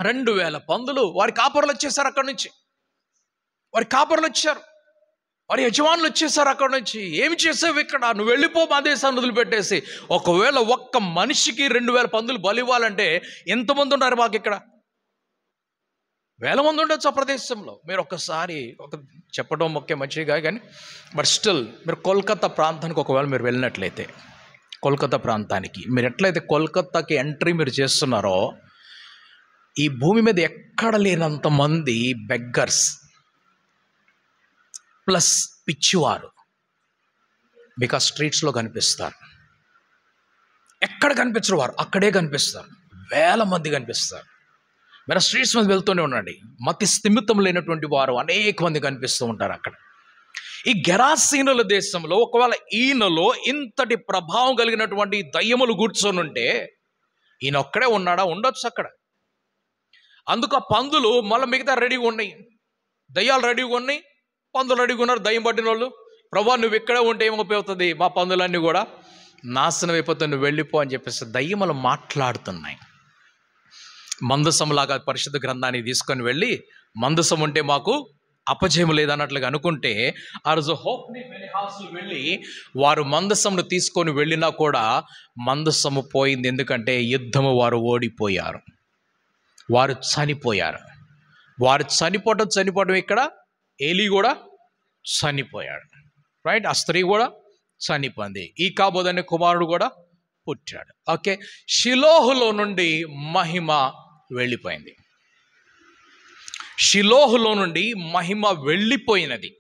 2000 పందులు వారి కాపర్లు వచ్చేసారు. అక్కడి నుంచి వారి కాపర్లు వచ్చారు, వారి యజమానులు వచ్చేసారు. అక్కడి నుంచి ఏమి చేసావు ఇక్కడ? నువ్వు వెళ్ళిపో, మా దేశాన్ని వదిలిపెట్టేసి. ఒకవేళ ఒక్క మనిషికి 2000 పందులు బలివ్వాలంటే ఎంతమంది ఉన్నారు మాకు ఇక్కడ? 1000 మంది ఉండొచ్చు ఆ ప్రదేశంలో. మీరు ఒక్కసారి చెప్పడం ముఖ్యం మంచిగా, కానీ బట్ స్టిల్ మీరు కోల్కతా ప్రాంతానికి ఒకవేళ మీరు వెళ్ళినట్లయితే, కోల్కతా ప్రాంతానికి మీరు ఎట్లయితే కోల్కతాకి ఎంట్రీ మీరు చేస్తున్నారో, ఈ భూమి మీద ఎక్కడ లేనంత మంది బెగ్గర్స్ ప్లస్ పిచ్చివారు మీకు ఆ స్ట్రీట్స్లో కనిపిస్తారు. ఎక్కడ కనిపించరు వారు, అక్కడే కనిపిస్తారు. 1000 మంది కనిపిస్తారు. మీరు స్ట్రీట్స్ మీద వెళ్తూనే ఉండండి. మతి స్థిమితం లేనటువంటి వారు అనేక మంది కనిపిస్తూ ఉంటారు అక్కడ. ఈ గెరాసీనుల దేశంలో ఒకవేళ ఈయనలో ఇంతటి ప్రభావం కలిగినటువంటి దయ్యములు కూర్చొని ఉంటే ఈయన ఒక్కడే ఉన్నాడా? ఉండొచ్చు అక్కడ. అందుకు ఆ పందులు మళ్ళీ మిగతా రెడీగా ఉన్నాయి. దయ్యాలు రెడీగా ఉన్నాయి, పందులు రెడీగా ఉన్నారు. దయ్యం పట్టిన వాళ్ళు, ప్రభా నువ్వు ఇక్కడే ఉంటే ఏమైపోతుంది? మా పందులన్నీ కూడా నాశనం అయిపోతుంది, నువ్వు వెళ్ళిపో అని చెప్పేసి దయ్యములు మాట్లాడుతున్నాయి. మందసంలాగా పరిశుద్ధ గ్రంథాన్ని తీసుకొని వెళ్ళి, మందసం ఉంటే మాకు అపజయం లేదన్నట్లుగా అనుకుంటే ఆ రోజు హోప్ని ఫినెహాసులు వెళ్ళి వారు మందసమును తీసుకొని వెళ్ళినా కూడా మందసము పోయింది. ఎందుకంటే యుద్ధము వారు ఓడిపోయారు, వారు చనిపోయారు. వారు చనిపోవడం ఇక్కడ ఏలీ కూడా చనిపోయాడు, రైట్. ఆ స్త్రీ కూడా చనిపోయింది. ఈ కాబోదనే కుమారుడు కూడా పుట్టాడు. ఓకే, షిలోహులో నుండి మహిమ వెళ్ళిపోయింది. షిలోహులో నుండి మహిమ వెళ్ళిపోయినది.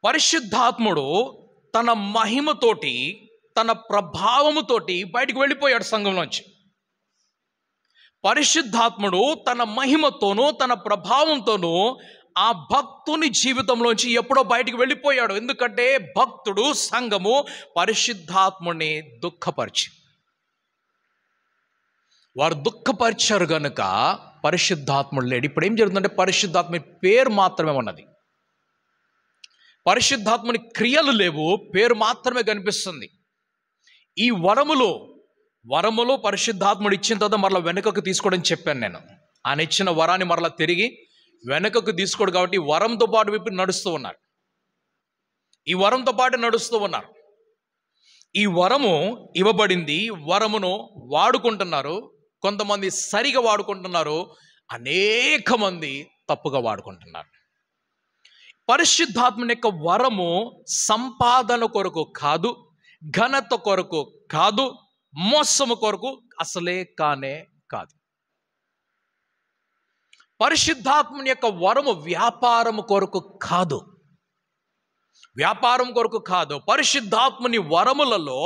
పరిశుద్ధాత్ముడు తన మహిమతోటి, తన ప్రభావముతోటి బయటికి వెళ్ళిపోయాడు సంఘంలోంచి. పరిశుద్ధాత్ముడు తన మహిమతోనూ తన ప్రభావంతోనూ ఆ భక్తుని జీవితంలోంచి ఎప్పుడో బయటికి వెళ్ళిపోయాడు. ఎందుకంటే భక్తుడు, సంఘము పరిశుద్ధాత్ముని దుఃఖపరిచి, వారు దుఃఖపరిచారు గనుక పరిశుద్ధాత్ముడు లేడు. ఇప్పుడు ఏం జరుగుతుందంటే పరిశుద్ధాత్మ పేరు మాత్రమే ఉన్నది, పరిశుద్ధాత్మని క్రియలు లేవు, పేరు మాత్రమే కనిపిస్తుంది. ఈ వరములో పరిశుద్ధాత్ముడు ఇచ్చిన తర్వాత మరలా వెనుకకు తీసుకోవడం చెప్పాను నేను. ఆయన ఇచ్చిన వరాన్ని మరలా తిరిగి వెనుకకు తీసుకోడు. కాబట్టి వరంతో పాటు ఇప్పుడు నడుస్తూ ఉన్నారు, ఈ వరంతో పాటు నడుస్తూ ఉన్నారు. ఈ వరము ఇవ్వబడింది, వరమును వాడుకుంటున్నారు. కొంతమంది సరిగా వాడుకుంటున్నారు, అనేక మంది తప్పుగా వాడుకుంటున్నారు. పరిశుద్ధాత్మని యొక్క వరము సంపాదన కొరకు కాదు, ఘనత కొరకు కాదు, మోసము కొరకు అసలే కానే కాదు. పరిశుద్ధాత్మని యొక్క వరము వ్యాపారం కొరకు కాదు, వ్యాపారం కొరకు కాదు. పరిశుద్ధాత్మని వరములలో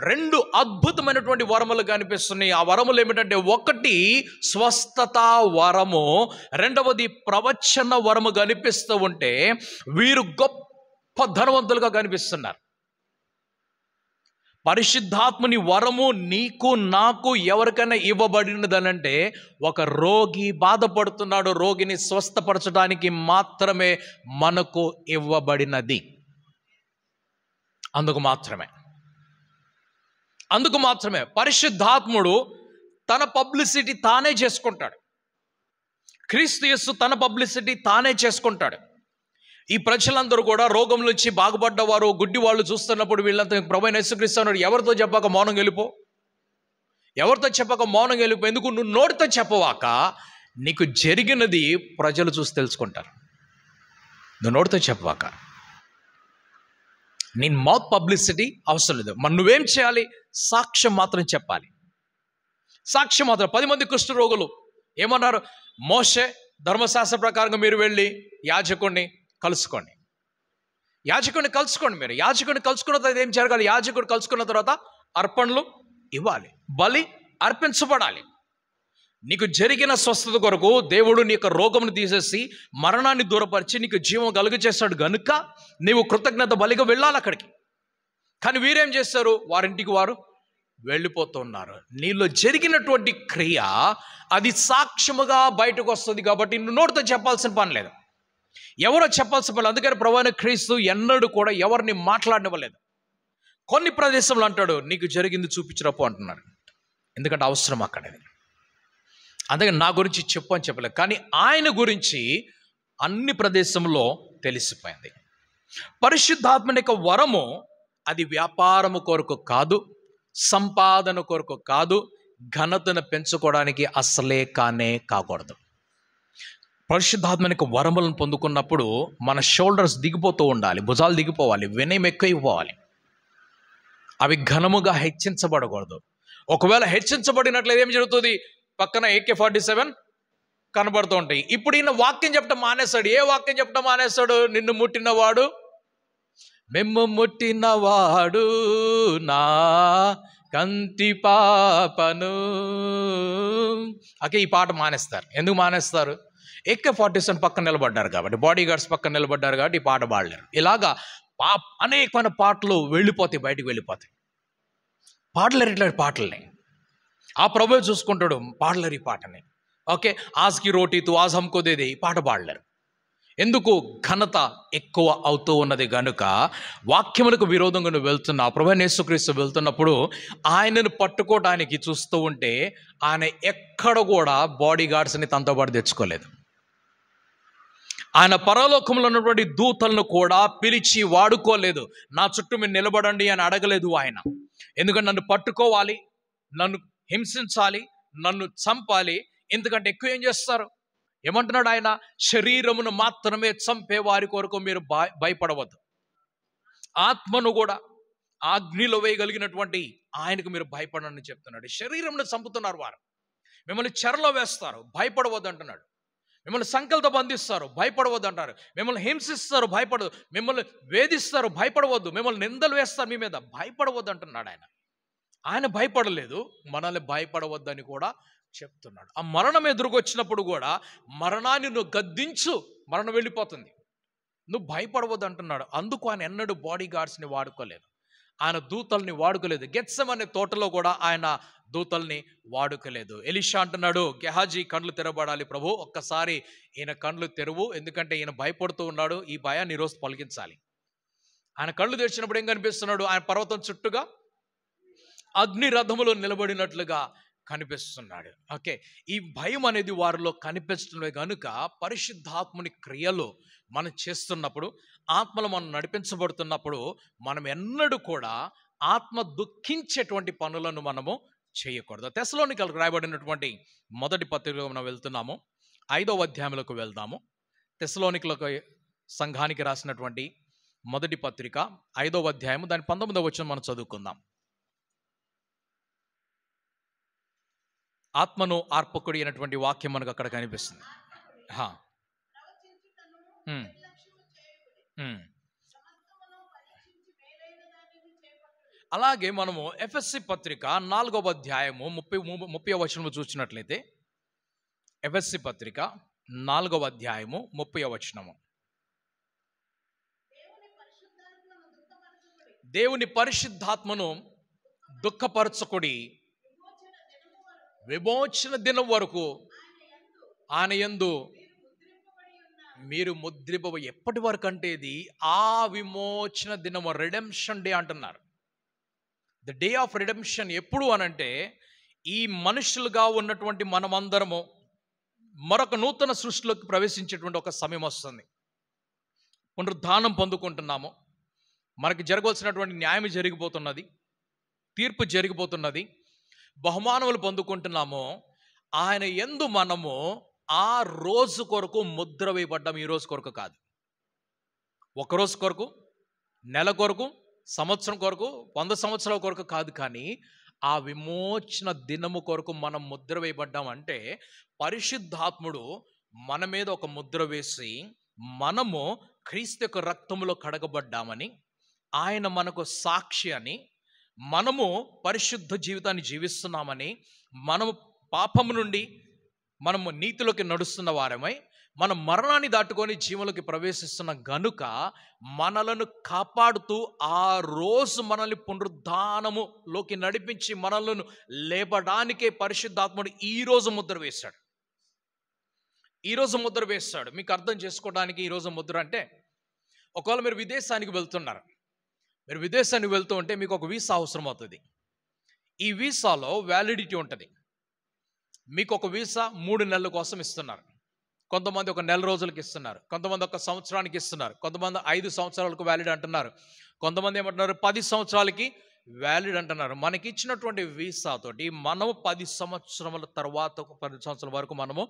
రెండు అద్భుతమైనటువంటి వరములు కనిపిస్తున్నాయి. ఆ వరములు ఏమిటంటే, ఒకటి స్వస్థత వరము, రెండవది ప్రవచన వరము కనిపిస్తూ ఉంటే వీరు గొప్ప ధనవంతులుగా కనిపిస్తున్నారు. పరిశుద్ధాత్మని వరము నీకు నాకు ఎవరికైనా ఇవ్వబడినదనంటే, ఒక రోగి బాధపడుతున్నాడు, రోగిని స్వస్థపరచడానికి మాత్రమే మనకు ఇవ్వబడినది. అందుకు మాత్రమే పరిశుద్ధాత్ముడు తన పబ్లిసిటీ తానే చేసుకుంటాడు. క్రీస్తు యేసు తన పబ్లిసిటీ తానే చేసుకుంటాడు. ఈ ప్రజలందరూ కూడా రోగం నుంచి బాగుపడ్డవారు, గుడ్డి వాళ్ళు చూస్తున్నప్పుడు వీళ్ళంతా ప్రభువైన యేసుక్రీస్తు అన్నాడు, ఎవరితో చెప్పాక మౌనం వెళ్ళిపో, ఎందుకు నువ్వు నోటితో చెప్పవాక నీకు జరిగినది ప్రజలు చూసి తెలుసుకుంటారు. నువ్వు నోటితో చెప్పవాక, నీ మౌత్ పబ్లిసిటీ అవసరం లేదు. మరి నువ్వేం చేయాలి? సాక్ష్యం మాత్రం చెప్పాలి. సాక్ష్యం మాత్రం. 10 మంది కుష్ఠ రోగులు ఏమన్నారు? మోషే ధర్మశాస్త్ర ప్రకారంగా మీరు వెళ్ళి యాజకుడిని కలుసుకోండి. మీరు యాజకుడిని కలుసుకున్న తర్వాత ఏం జరగాలి? యాజకుడు కలుసుకున్న తర్వాత అర్పణలు ఇవ్వాలి, బలి అర్పించబడాలి. నీకు జరిగిన స్వస్థత కొరకు దేవుడు నీ యొక్క రోగమును తీసేసి మరణాన్ని దూరపరిచి నీకు జీవం కలుగ చేస్తాడు గనుక నీవు కృతజ్ఞత బలిగా వెళ్ళాలి అక్కడికి. కానీ వీరేం చేస్తారు? వారింటికి వారు వెళ్ళిపోతున్నారు. నీలో జరిగినటువంటి క్రియ అది సాక్ష్యముగా బయటకు వస్తుంది. కాబట్టి నువ్వు నోటితో చెప్పాల్సిన పని లేదు, ఎవరో చెప్పాల్సిన పని. అందుకని ప్రభువైన క్రీస్తు ఎన్నడూ కూడా ఎవరిని మాట్లాడనివ్వలేదు. కొన్ని ప్రదేశంలో అంటాడు, నీకు జరిగింది చూపించినప్పు అంటున్నాడు. ఎందుకంటే అవసరం అక్కడది. అందుకని నా గురించి చెప్పు అని చెప్పలేదు. కానీ ఆయన గురించి అన్ని ప్రదేశంలో తెలిసిపోయింది. పరిశుద్ధాత్మని యొక్క వరము అది వ్యాపారము కొరకు కాదు, సంపాదన కొరకు కాదు, ఘనతను పెంచుకోవడానికి అసలే కాకూడదు. పరిశుద్ధాత్మని యొక్క వరములను పొందుకున్నప్పుడు మన షోల్డర్స్ దిగిపోతూ ఉండాలి, భుజాలు దిగిపోవాలి, వినయం ఎక్కువైపోవాలి. అవి ఘనముగా హెచ్చించబడకూడదు. ఒకవేళ హెచ్చించబడినట్లయితే ఏం జరుగుతుంది? పక్కన AK-47 కనబడుతూ ఉంటాయి. ఇప్పుడు ఈయన వాక్యం చెప్పడం మానేస్తాడు. ఏ వాక్యం చెప్పడం మానేస్తాడు? నిన్ను ముట్టినవాడు, మిమ్ము ముట్టినవాడు నా కంటి పాపను. ఈ పాట మానేస్తారు. ఎందుకు మానేస్తారు? AK-47 పక్కన నిలబడ్డారు కాబట్టి, బాడీ గార్డ్స్ పక్కన నిలబడ్డారు కాబట్టి ఈ పాట పాడలేరు. ఇలాగా అనేకమైన పాటలు వెళ్ళిపోతాయి, బయటికి వెళ్ళిపోతాయి. పాడలేరు ఇట్లాంటి పాటల్ని. ఆ ప్రభువే చూసుకుంటాడు, పాడలేరు ఈ పాటని. ఓకే, ఆజ్కి రోటీ తు ఆజ్ హమ్కో దే దే, ఈ పాట పాడలేరు. ఎందుకు? ఘనత ఎక్కువ అవుతూ ఉన్నది గనుక. వాక్యములకు విరోధంగా నువ్వు వెళ్తున్నావు. ప్రభువైన యేసుక్రీస్తు వెళ్తున్నప్పుడు ఆయనను పట్టుకోవడానికి చూస్తూ ఉంటే ఆయన ఎక్కడ కూడా బాడీ గార్డ్స్ని తనతో పాటు తెచ్చుకోలేదు. ఆయన పరలోకంలో ఉన్నటువంటి దూతలను కూడా పిలిచి వాడుకోలేదు. నా చుట్టూ మీరు నిలబడండి అని అడగలేదు ఆయన. ఎందుకంటే నన్ను పట్టుకోవాలి, నన్ను హింసించాలి, నన్ను చంపాలి, ఎందుకంటే ఎక్కువ ఏం చేస్తారు? ఏమంటున్నాడు ఆయన? శరీరమును మాత్రమే చంపే వారి కొరకు మీరు భయపడవద్దు, ఆత్మను కూడా అగ్నిలో వేయగలిగినటువంటి ఆయనకు మీరు భయపడని చెప్తున్నాడు. శరీరంను చంపుతున్నారు వారు, మిమ్మల్ని చెరలో వేస్తారు, భయపడవద్దు అంటున్నాడు. మిమ్మల్ని సంకల్తో బంధిస్తారు, భయపడవద్దు అంటారు. మిమ్మల్ని హింసిస్తారు, భయపడదు. మిమ్మల్ని వేధిస్తారు, భయపడవద్దు. మిమ్మల్ని నిందలు వేస్తారు మీ మీద, భయపడవద్దు అంటున్నాడు ఆయన. ఆయన భయపడలేదు, మనల్ని భయపడవద్దని కూడా చెప్తున్నాడు. ఆ మరణం ఎదురుకొచ్చినప్పుడు కూడా మరణాన్ని నువ్వు గద్దించు, మరణం వెళ్ళిపోతుంది, నువ్వు భయపడవద్దు అంటున్నాడు. అందుకు ఆయన ఎన్నడూ బాడీ గార్డ్స్ని వాడుకోలేదు, ఆయన దూతల్ని వాడుకోలేదు. గెత్సెమనే తోటలో కూడా ఆయన దూతల్ని వాడుకోలేదు. ఎలీషా అంటున్నాడు, గెహాజీ కండ్లు తెరబడాలి ప్రభు, ఒక్కసారి ఈయన కండ్లు తెరువు, ఎందుకంటే ఈయన భయపడుతూ ఉన్నాడు, ఈ భయాన్ని ఈరోజు పలికించాలి. ఆయన కళ్ళు తెరిచినప్పుడు ఏం కనిపిస్తున్నాడు? ఆయన పర్వతం చుట్టూగా అగ్ని రథములో నిలబడినట్లుగా కనిపిస్తున్నాడు. ఓకే, ఈ భయం అనేది వారిలో కనిపిస్తున్నవి కనుక పరిశుద్ధాత్ముని క్రియలు మనం చేస్తున్నప్పుడు, ఆత్మలో మనం నడిపించబడుతున్నప్పుడు మనం ఎన్నడూ కూడా ఆత్మ దుఃఖించేటువంటి పనులను మనము చేయకూడదు. తెస్సలోనికలకు రాయబడినటువంటి మొదటి పత్రికలో మనం వెళ్తున్నాము, 5వ అధ్యాయంలోకి వెళ్దాము. తెస్సలోనికలకు సంఘానికి రాసినటువంటి మొదటి పత్రిక 5వ అధ్యాయము, దాని 19వ వచనం మనం చదువుకుందాం. ఆత్మను ఆర్పకుడి అయినటువంటి వాక్యం మనకు అక్కడ కనిపిస్తుంది. అలాగే మనము ఎఫెస్సి పత్రిక 4వ అధ్యాయము 30వ వచనము చూసినట్లయితే, ఎఫెస్సి పత్రిక 4వ అధ్యాయము 30వ వచనము, దేవుని పరిశుద్ధాత్మను దుఃఖపరచకుడి, విమోచన దినం వరకు ఆయన యందు మీరు ముద్రింప. ఎప్పటి వరకు అంటే ఇది ఆ విమోచన దినము, రిడెంప్షన్ డే అంటున్నారు. ద డే ఆఫ్ రిడెంప్షన్ ఎప్పుడు అనంటే, ఈ మనుషులుగా ఉన్నటువంటి మనమందరము మరొక నూతన సృష్టిలోకి ప్రవేశించేటువంటి ఒక సమయం వస్తుంది. పునరుద్ధానం పొందుకుంటున్నాము, మనకి జరగవలసినటువంటి న్యాయం జరిగిపోతున్నది, తీర్పు జరిగిపోతున్నది, బహుమానములు పొందుకుంటున్నాము. ఆయన యందు మనము ఆ రోజు కొరకు ముద్ర వేయబడ్డాం. ఈ రోజు కొరకు కాదు, ఒకరోజు కొరకు, నెల కొరకు, సంవత్సరం కొరకు, 100 సంవత్సరాల కొరకు కాదు, కానీ ఆ విమోచన దినము కొరకు మనం ముద్ర వేయబడ్డాం. అంటే పరిశుద్ధాత్ముడు మన మీద ఒక ముద్ర వేసి, మనము క్రీస్తు యొక్క రక్తములో కడగబడ్డామని, ఆయన మనకు సాక్షి అని, మనము పరిశుద్ధ జీవితాన్ని జీవిస్తున్నామని, మనము పాపము నుండి మనము నీతిలోకి నడుస్తున్న వారమై, మన మరణాన్ని దాటుకొని జీవంలోకి ప్రవేశిస్తున్న గనుక మనలను కాపాడుతూ ఆ రోజు మనల్ని పునరుద్ధానములోకి నడిపించి మనలను లేపడానికే పరిశుద్ధాత్ముడు ఈరోజు ముద్ర వేశాడు. ఈరోజు ముద్ర వేస్తాడు. మీకు అర్థం చేసుకోవడానికి ఈరోజు ముద్ర అంటే, ఒకవేళ మీరు విదేశానికి వెళ్తున్నారు, మీరు విదేశానికి వెళ్తూ ఉంటే మీకు ఒక వీసా అవసరం అవుతుంది. ఈ వీసాలో వ్యాలిడిటీ ఉంటుంది. మీకు ఒక వీసా 3 నెలల కోసం ఇస్తున్నారు. కొంతమంది ఒక నెల రోజులకి ఇస్తున్నారు, కొంతమంది ఒక సంవత్సరానికి ఇస్తున్నారు, కొంతమంది 5 సంవత్సరాలకు వ్యాలిడ్ అంటున్నారు, కొంతమంది ఏమంటున్నారు 10 సంవత్సరాలకి వ్యాలిడ్ అంటున్నారు. మనకి ఇచ్చినటువంటి వీసా తోటి మనము 10 సంవత్సరాల తర్వాత, 10 సంవత్సరాల వరకు మనము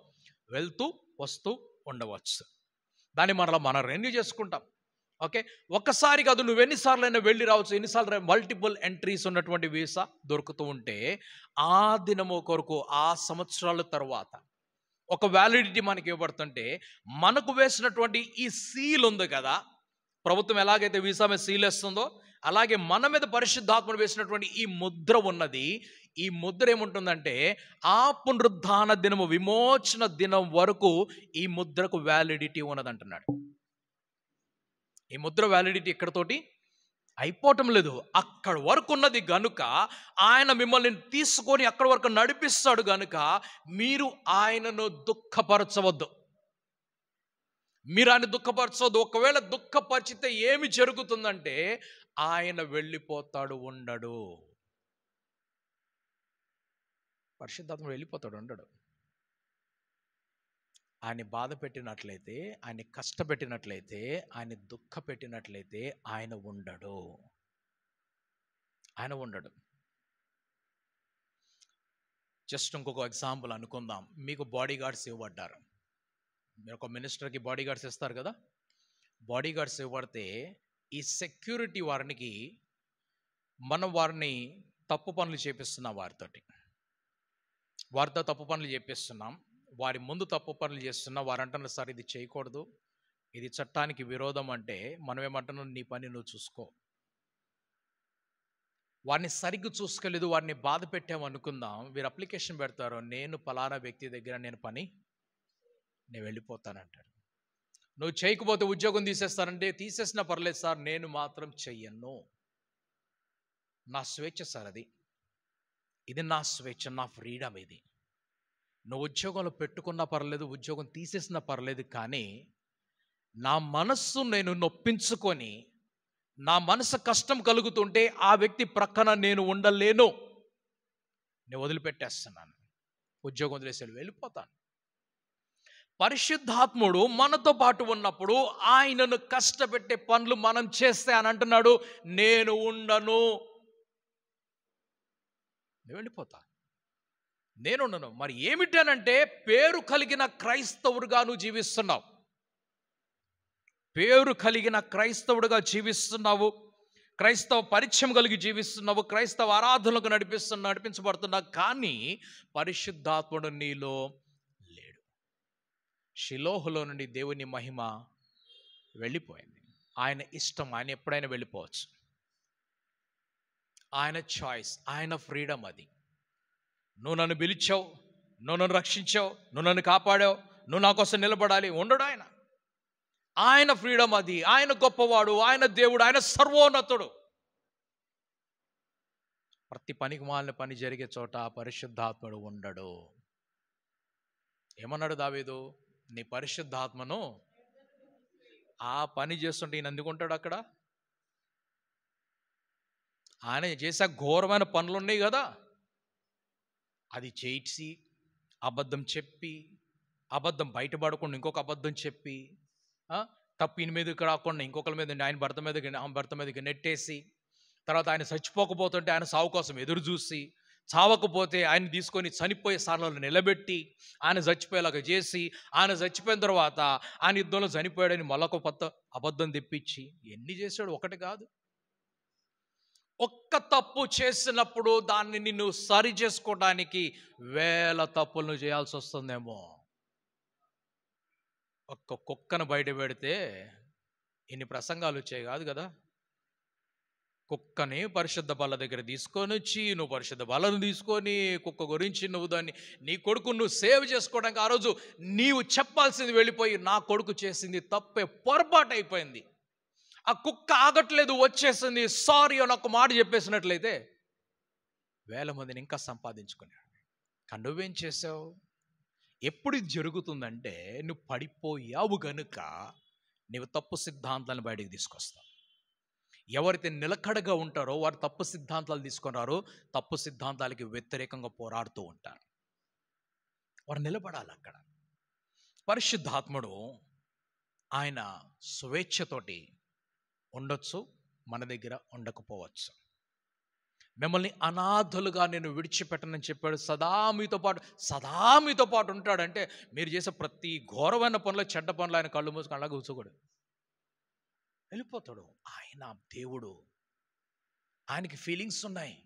వెళ్తూ వస్తూ ఉండవచ్చు. దాన్ని మనం రెన్యూ చేసుకుంటాం. ఓకే, ఒక్కసారి కాదు, నువ్వు ఎన్నిసార్లైనా వెళ్ళి రావచ్చు. ఎన్నిసార్లు మల్టిపుల్ ఎంట్రీస్ ఉన్నటువంటి వీసా దొరుకుతూ ఉంటే, ఆ దినము కొరకు ఆ సంవత్సరాల తర్వాత ఒక వ్యాలిడిటీ మనకి ఇవ్వబడుతుంటే, మనకు వేసినటువంటి ఈ సీల్ ఉంది కదా, ప్రభుత్వం ఎలాగైతే వీసా మీద సీల్ వేస్తుందో, అలాగే మన మీద పరిశుద్ధాత్మను వేసినటువంటి ఈ ముద్ర ఉన్నది. ఈ ముద్ర ఏముంటుందంటే, ఆ పునరుద్ధాన దినము, విమోచన దినం వరకు ఈ ముద్రకు వ్యాలిడిటీ ఉన్నదంటున్నాడు. ఈ ముద్ర వ్యాలిడిటీ ఇక్కడతోటి అయిపోవటం లేదు, అక్కడ వరకు ఉన్నది గనుక ఆయన మిమ్మల్ని తీసుకొని అక్కడ వరకు నడిపిస్తాడు. గనుక మీరు ఆయనను దుఃఖపరచవద్దు, మీరు ఆయన దుఃఖపరచవద్దు. ఒకవేళ దుఃఖపరిచితే ఏమి జరుగుతుందంటే, ఆయన వెళ్ళిపోతాడు, ఉండడు. పరిశుద్ధాత్మ వెళ్ళిపోతాడు, ఉండడు. ఆయన్ని బాధ పెట్టినట్లయితే, ఆయన్ని కష్టపెట్టినట్లయితే, ఆయన్ని దుఃఖ పెట్టినట్లయితే ఆయన ఉండడు. ఆయన ఉండడు. జస్ట్ ఇంకొక ఎగ్జాంపుల్ అనుకుందాం. మీకు బాడీ గార్డ్స్ ఇవ్వబడ్డారు. మీరు ఒక మినిస్టర్కి బాడీ గార్డ్స్ ఇస్తారు కదా. బాడీ గార్డ్స్ ఇవ్వబడితే ఈ సెక్యూరిటీ వారికి మనం వారిని తప్పు పనులు చేపిస్తున్నాం. వారితో తప్పు పనులు చేపిస్తున్నాం. వారి ముందు తప్పు పనులు చేస్తున్నాం. వారు అంటున్నారు, సార్ ఇది చేయకూడదు, ఇది చట్టానికి విరోధం అంటే మనం ఏమంటున్నాం, నీ పని నువ్వు చూసుకో. వారిని సరిగ్గా చూసుకోలేదు, వారిని బాధ పెట్టాము అనుకుందాం. వీరు అప్లికేషన్ పెడతారు, నేను పలానా వ్యక్తి దగ్గర నేను వెళ్ళిపోతానంటాడు. నువ్వు చేయకపోతే ఉద్యోగం తీసేస్తానంటే, తీసేసినా పర్లేదు సార్, నేను మాత్రం చెయ్యను. నా స్వేచ్ఛ సార్, ఇది నా స్వేచ్ఛ, నా ఫ్రీడమ్ ఇది. నువ్వు ఉద్యోగంలో పెట్టుకున్నా పర్లేదు, ఉద్యోగం తీసేసినా పర్లేదు, కానీ నా మనస్సు నేను నొప్పించుకొని, నా మనసు కష్టం కలుగుతుంటే ఆ వ్యక్తి ప్రక్కన నేను ఉండలేను. నేను వదిలిపెట్టేస్తున్నాను, ఉద్యోగం వదిలేసి వెళ్ళిపోతాను. పరిశుద్ధాత్ముడు మనతో పాటు ఉన్నప్పుడు ఆయనను కష్టపెట్టే పనులు మనం చేస్తే అని అంటున్నాడు, నేను ఉండను, నేను వెళ్ళిపోతాను, నేనుండను. మరి ఏమిటనంటే, పేరు కలిగిన క్రైస్తవుడుగా నువ్వు జీవిస్తున్నావు. పేరు కలిగిన క్రైస్తవుడుగా జీవిస్తున్నావు, క్రైస్తవ పరిచయం కలిగి జీవిస్తున్నావు, క్రైస్తవ ఆరాధనలకు నడిపించబడుతున్నావు, కానీ పరిశుద్ధాత్ముడు నీలో లేడు. షిలోహులో నుండి దేవుని మహిమ వెళ్ళిపోయింది. ఆయన ఇష్టం, ఆయన ఎప్పుడైనా వెళ్ళిపోవచ్చు. ఆయన చాయిస్, ఆయన ఫ్రీడమ్ అది. నువ్వు నన్ను పిలిచావు, నువ్వు నన్ను రక్షించావు, నువ్వు నన్ను కాపాడావు, నువ్వు నా కోసం నిలబడాలి, ఉండడు ఆయన. ఆయన ఫ్రీడమ్ అది. ఆయన గొప్పవాడు, ఆయన దేవుడు, ఆయన సర్వోన్నతుడు. ప్రతి పనికి మాలిన పని జరిగే చోట పరిశుద్ధాత్ముడు ఉండడు. ఏమన్నాడు దావీదు, నీ పరిశుద్ధాత్మను ఆ పని చేస్తుంటే ఈయన ఎందుకుంటాడు అక్కడ? ఆయన చేసే ఘోరమైన పనులు ఉన్నాయి కదా, అది చేసి అబద్ధం చెప్పి, అబద్ధం బయటపడకుండా ఇంకొక అబద్ధం చెప్పి, తప్పు ఈయన మీదకి రాకుండా ఇంకొకరి మీద, ఆయన భర్త మీదకి నెట్టేసి, తర్వాత ఆయన చచ్చిపోకపోతుంటే ఆయన సావు కోసం ఎదురు చూసి, చావకపోతే ఆయన తీసుకొని చనిపోయే స్థానంలో నిలబెట్టి, ఆయన చచ్చిపోయేలాగా చేసి, ఆయన చచ్చిపోయిన తర్వాత ఆయన యుద్ధంలో చనిపోయాడని మళ్ళొక కొత్త అబద్ధం తెప్పించి, ఎన్ని చేశాడు? ఒకటి కాదు. ఒక్క తప్పు చేసినప్పుడు దాన్ని నిన్ను సరి చేసుకోవడానికి వేల తప్పులను చేయాల్సి వస్తుందేమో. ఒక్క కుక్కను బయట పెడితే ఇన్ని ప్రసంగాలు వచ్చాయి కాదు కదా. కుక్కని పరిశుద్ధ బల్ల దగ్గర తీసుకొని వచ్చి, నువ్వు పరిశుద్ధ బలను తీసుకొని కుక్క గురించి నువ్వు దాన్ని, నీ కొడుకు నువ్వు సేవ్ చేసుకోవడానికి ఆ రోజు నీవు చెప్పాల్సింది వెళ్ళిపోయి, నా కొడుకు చేసింది తప్పే, పొరపాటు అయిపోయింది, ఆ కుక్క ఆగట్లేదు, వచ్చేసింది, సారీ అని ఒక మాట చెప్పేసినట్లయితే వేల మందిని ఇంకా సంపాదించుకున్నాడు. కానీ నువ్వేం చేసావు? ఎప్పుడు ఇది జరుగుతుందంటే, నువ్వు పడిపోయావు గనుక నువ్వు తప్పు సిద్ధాంతాలను బయటికి తీసుకొస్తావు. ఎవరైతే నిలకడగా ఉంటారో వారు తప్పు సిద్ధాంతాలు తీసుకున్నారు, తప్పు సిద్ధాంతాలకి వ్యతిరేకంగా పోరాడుతూ ఉంటారు. వారు నిలబడాలి అక్కడ. పరిశుద్ధాత్ముడు ఆయన స్వేచ్ఛతోటి ఉండొచ్చు, మన దగ్గర ఉండకపోవచ్చు. మిమ్మల్ని అనాథలుగా నేను విడిచిపెట్టనని చెప్పాడు. సదా మీతో పాటు ఉంటాడంటే, మీరు చేసే ప్రతి ఘోరమైన పనులు, చెడ్డ పనులు ఆయన కళ్ళు మూసుకొని అలా కూర్చోకూడదు, వెళ్ళిపోతాడు. ఆయన దేవుడు, ఆయనకి ఫీలింగ్స్ ఉన్నాయి.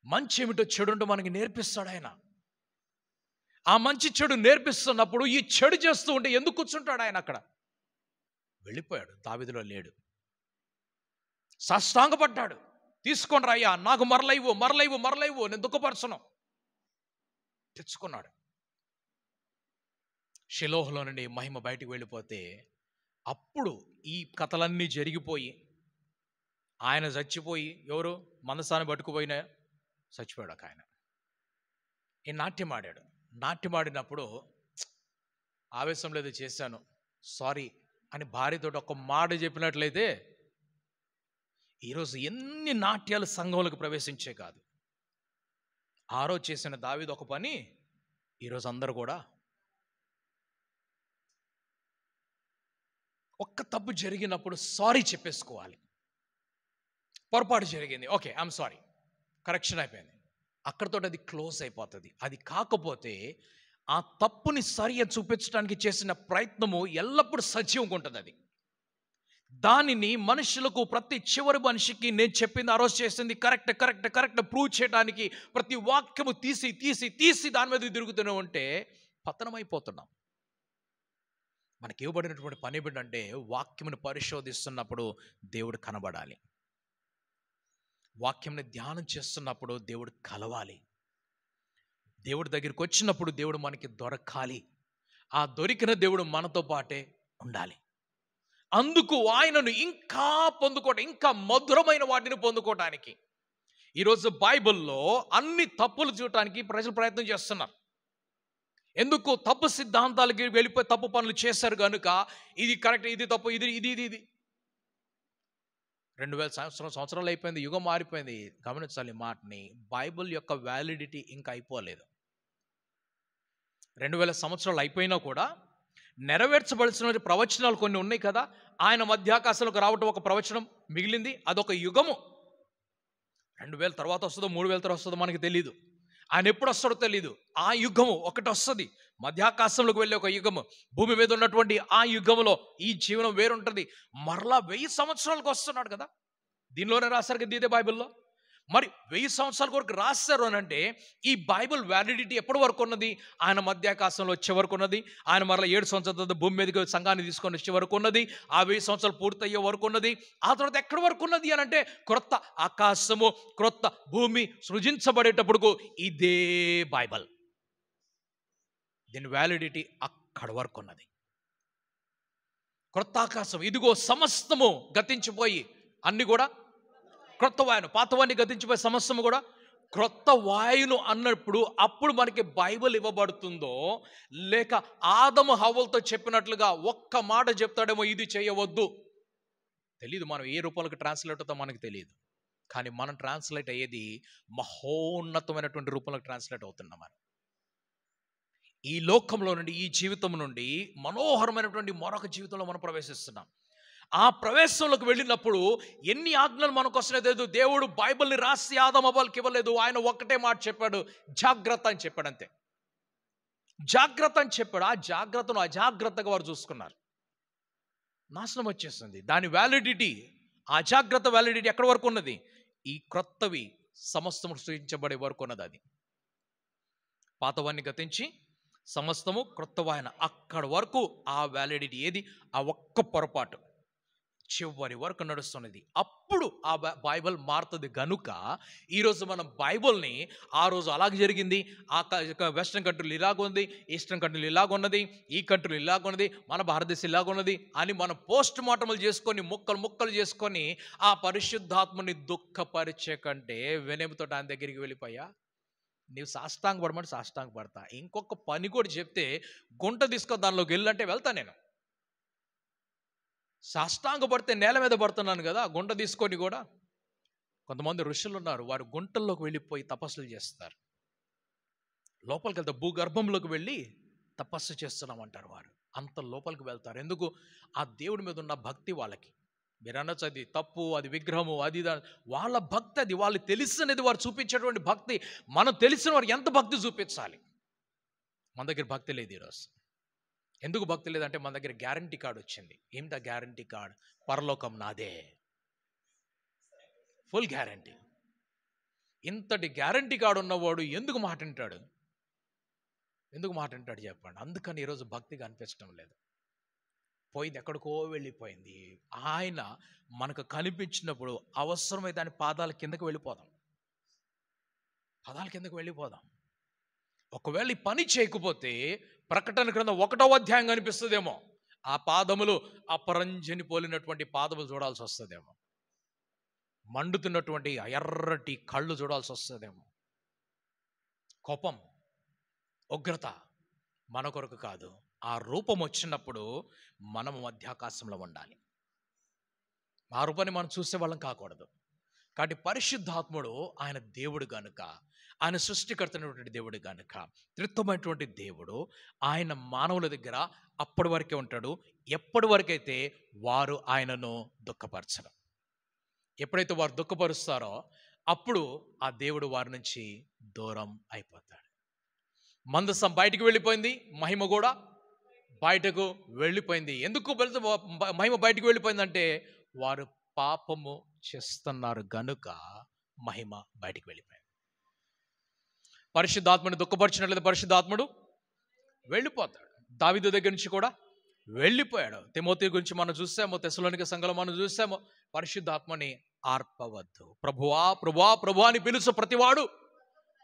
మంచి ఏమిటో చెడుంటో మనకి నేర్పిస్తాడు ఆయన. ఆ మంచి చెడు నేర్పిస్తున్నప్పుడు ఈ చెడు చేస్తూ ఉంటే ఎందుకు కూర్చుంటాడు ఆయన అక్కడ? వెళ్ళిపోయాడు, దావీదులో లేడు. సాష్టాంగపడ్డాడు, తీసుకొని రాయ్యా, నాకు మరలైవు, నేను దుఃఖపరచను, తెచ్చుకున్నాడు. షిలోహులో నుండి మహిమ బయటికి వెళ్ళిపోతే అప్పుడు ఈ కథలన్నీ జరిగిపోయి, ఆయన చచ్చిపోయి, ఎవరు మనసాన్ని పట్టుకుపోయినా చచ్చిపోయాడు ఒక ఆయన. ఈ నాట్యం ఆడాడు. నాట్యం ఆడినప్పుడు ఆవేశం లేదు, చేశాను, సారీ అని భార్యతో ఒక మాట చెప్పినట్లయితే ఈరోజు ఎన్ని నాట్యాలు సంఘంలోకి ప్రవేశించే కాదు. ఆ రోజు చేసిన దావీదు ఒక పని ఈరోజు అందరూ కూడా ఒక్క తప్పు జరిగినప్పుడు సారీ చెప్పేసుకోవాలి. పొరపాటు జరిగింది, ఓకే ఐఎమ్ సారీ, కరెక్షన్ అయిపోయింది, అక్కడితో అది క్లోజ్ అయిపోతుంది. అది కాకపోతే ఆ తప్పుని సరిగా చూపించడానికి చేసిన ప్రయత్నము ఎల్లప్పుడూ సజీవంగా ఉంటుంది. అది దానిని మనుషులకు, ప్రతి చివరి మనిషికి నేను చెప్పింది ఆ రోజు చేసింది కరెక్ట్ కరెక్ట్ కరెక్ట్ ప్రూవ్ చేయడానికి ప్రతి వాక్యము తీసి తీసి తీసి దాని మీద తిరుగుతూనే ఉంటే పతనమైపోతున్నాం. మనకి ఇవ్వబడినటువంటి పని ఏంటంటే వాక్యమును పరిశోధిస్తున్నప్పుడు దేవుడు కనబడాలి, వాక్యంని ధ్యానం చేస్తున్నప్పుడు దేవుడు కలవాలి, దేవుడి దగ్గరికి వచ్చినప్పుడు దేవుడు మనకి దొరకాలి, ఆ దొరికిన దేవుడు మనతో పాటే ఉండాలి. అందుకు ఆయనను ఇంకా పొందుకోవటం, ఇంకా మధురమైన వాటిని పొందుకోవటానికి ఈరోజు బైబిల్లో అన్ని తప్పులు చూడటానికి ప్రజలు ప్రయత్నం చేస్తున్నారు. ఎందుకు? తప్పు సిద్ధాంతాలకి వెళ్ళిపోయి తప్పు పనులు చేశారు కనుక ఇది కరెక్ట్, ఇది తప్పు, ఇది ఇది ఇది ఇది 2000 సంవత్సరాలు అయిపోయింది, యుగం మారిపోయింది. గమనించాలి మాటని, బైబిల్ యొక్క వ్యాలిడిటీ ఇంకా అయిపోలేదు. 2000 సంవత్సరాలు అయిపోయినా కూడా నెరవేర్చబడిన ప్రవచనాలు కొన్ని ఉన్నాయి కదా. ఆయన మధ్యాకాశంలోకి రావటం ఒక ప్రవచనం మిగిలింది, అదొక యుగము. 2000 తర్వాత వస్తుందో 3000 తర్వాత వస్తుందో మనకి తెలియదు, ఆయన ఎప్పుడు వస్తాడో తెలియదు. ఆ యుగము ఒకటి వస్తుంది, మధ్యాకాశంలోకి వెళ్ళే ఒక యుగము. భూమి మీద ఉన్నటువంటి ఆ యుగములో ఈ జీవనం వేరుంటుంది. మరలా 1000 సంవత్సరాలకు వస్తున్నాడు కదా, దీనిలోనే రాశారు కదా ఇదే బైబిల్లో. మరి 1000 సంవత్సరాల వరకు రాశారు అని అంటే ఈ బైబిల్ వ్యాలిడిటీ ఎప్పటి వరకు ఉన్నది? ఆయన మధ్యాకాశంలో వచ్చే వరకు ఉన్నది. ఆయన మరలా 7 సంవత్సరాల తర్వాత భూమి మీదకి సంఘాన్ని తీసుకొని వచ్చే వరకు ఉన్నది. ఆ 1000 సంవత్సరాలు పూర్తయ్యే వరకు ఉన్నది. ఆ తర్వాత ఎక్కడి వరకు ఉన్నది అని అంటే క్రొత్త ఆకాశము క్రొత్త భూమి సృజించబడేటప్పుడు ఇదే బైబిల్, దీని వ్యాలిడిటీ అక్కడి వరకు ఉన్నది. క్రొత్త ఆకాశం, ఇదిగో సమస్తము గతించిపోయి అన్ని కూడా క్రొత్త వాయును, పాతవాన్ని గతించిపోయే సమస్తము కూడా క్రొత్త వాయును అన్నప్పుడు అప్పుడు మనకి బైబిల్ ఇవ్వబడుతుందో, లేక ఆదము హవ్వలతో చెప్పినట్లుగా ఒక్క మాట చెప్తాడేమో, ఇది చేయవద్దు, తెలీదు. మనం ఏ రూపంలోకి ట్రాన్స్లేట్ అవుతామో మనకు తెలియదు. కానీ మనం ట్రాన్స్లేట్ అయ్యేది మహోన్నతమైనటువంటి రూపంలోకి ట్రాన్స్లేట్ అవుతున్నాం. మనం ఈ లోకంలో నుండి, ఈ జీవితం నుండి మనోహరమైనటువంటి మరొక జీవితంలో మనం ప్రవేశిస్తున్నాం. ఆ ప్రవేశంలోకి వెళ్ళినప్పుడు ఎన్ని ఆజ్ఞలు మనకు వస్తున్నాయో తెలియదు. దేవుడు బైబిల్ని రాసి ఆదము హవ్వలకి ఇవ్వలేదు. ఆయన ఒక్కటే మాట చెప్పాడు, జాగ్రత్త అని చెప్పాడు, అంతే. జాగ్రత్త అని చెప్పాడు. ఆ జాగ్రత్తను అజాగ్రత్తగా వారు చూసుకున్నారు, నాశనం వచ్చేస్తుంది. దాని వ్యాలిడిటీ, అజాగ్రత్త వ్యాలిడిటీ ఎక్కడి వరకు ఉన్నది? ఈ క్రొత్తవి సమస్తము సృష్టించబడే వరకు ఉన్నది. అది పాతవాన్ని గతించి సమస్తము క్రొత్తవాయన, అక్కడి వరకు ఆ వ్యాలిడిటీ ఏది? ఆ ఒక్క పొరపాటు చివరి వరకు నడుస్తున్నది. అప్పుడు ఆ బైబిల్ మారుతుంది. గనుక ఈరోజు మనం బైబిల్ని ఆ రోజు అలాగే జరిగింది, ఆ వెస్ట్రన్ కంట్రీలు ఇలాగుంది, ఈస్టర్న్ కంట్రీలు ఇలాగున్నది, ఈ కంట్రీలు ఇలాగున్నది, మన భారతదేశం ఇలాగున్నది అని మనం పోస్ట్ మార్టములు చేసుకొని ముక్కలు ముక్కలు చేసుకొని ఆ పరిశుద్ధాత్మని దుఃఖపరిచే కంటే వినయంతో ఆయన దగ్గరికి వెళ్ళిపోయా, నీవు సాష్టాంగ పడమంటే సాష్టాంగ పడతా. ఇంకొక పని కూడా చెప్తే గుంట తీసుకో దానిలోకి వెళ్ళంటే వెళ్తా. నేను సాష్టాంగ పడితే నేల మీద పడుతున్నాను కదా, గుంట తీసుకొని కూడా. కొంతమంది ఋషులు ఉన్నారు, వారు గుంటల్లోకి వెళ్ళిపోయి తపస్సులు చేస్తారు. లోపలికి వెళ్తారు, భూగర్భంలోకి వెళ్ళి తపస్సు చేస్తున్నామంటారు వారు. అంత లోపలికి వెళ్తారు. ఎందుకు? ఆ దేవుడి మీద ఉన్న భక్తి వాళ్ళకి. మీరు అనొచ్చు అది తప్పు, అది విగ్రహము, అది వాళ్ళ భక్తి, అది వాళ్ళు తెలిసినది వారు చూపించేటువంటి భక్తి. మనం తెలిసిన వారు ఎంత భక్తి చూపించాలి? మన దగ్గర భక్తి లేదు ఈరోజు. ఎందుకు భక్తి లేదంటే మన దగ్గర గ్యారంటీ కార్డు వచ్చింది. ఏమిటా గ్యారంటీ కార్డు? పరలోకం నాదే, ఫుల్ గ్యారంటీ. ఇంతటి గ్యారంటీ కార్డు ఉన్నవాడు ఎందుకు మాట వింటాడు? ఎందుకు మాట వింటాడు చెప్పండి? అందుకని ఈరోజు భక్తిగా అనిపించడం లేదు, పోయింది, ఎక్కడికో వెళ్ళిపోయింది. ఆయన మనకు కనిపించినప్పుడు అవసరమైతే ఆయన పాదాల కిందకు వెళ్ళిపోదాం, పాదాల కిందకు వెళ్ళిపోదాం. ఒకవేళ ఈ పని చేయకపోతే ప్రకటన గ్రంథం 1వ అధ్యాయం కనిపిస్తుందేమో, ఆ పాదములు అపరంజని పోలినటువంటి పాదములు చూడాల్సి వస్తుందేమో, మండుతున్నటువంటి ఎర్రటి కళ్ళు చూడాల్సి వస్తుందేమో. కోపం, ఉగ్రత మన కొరకు కాదు. ఆ రూపం వచ్చినప్పుడు మనము మధ్యాకాశంలో ఉండాలి. ఆ రూపాన్ని మనం చూసే వాళ్ళం కాకూడదు. కాబట్టి పరిశుద్ధాత్ముడు ఆయన దేవుడు గనుక ఆయన సృష్టికర్తమైనటువంటి దేవుడు కనుక, త్రిత్వమైనటువంటి దేవుడు ఆయన మానవుల దగ్గర అప్పటి వరకే ఉంటాడు, ఎప్పటి వరకైతే వారు ఆయనను దుఃఖపరచరు. ఎప్పుడైతే వారు దుఃఖపరుస్తారో అప్పుడు ఆ దేవుడు వారి నుంచి దూరం అయిపోతాడు. మందసం బయటికి వెళ్ళిపోయింది, మహిమ కూడా బయటకు వెళ్ళిపోయింది. ఎందుకు మహిమ బయటకు వెళ్ళిపోయిందంటే వారు పాపము చేస్తున్నారు గనుక మహిమ బయటికి వెళ్ళిపోయింది. పరిశుద్ధాత్మను దుఃఖపరిచినట్లయితే పరిశుద్ధాత్ముడు వెళ్ళిపోతాడు. దావీదు దగ్గర నుంచి కూడా వెళ్ళిపోయాడు. తిమోతి గురించి మనం చూసాము, తెస్సలోనిక సంఘంలో మనం చూసాము, పరిశుద్ధాత్మని ఆర్పవద్దు, ప్రభువా ప్రభువా ప్రభువా అని పిలుచు ప్రతివాడు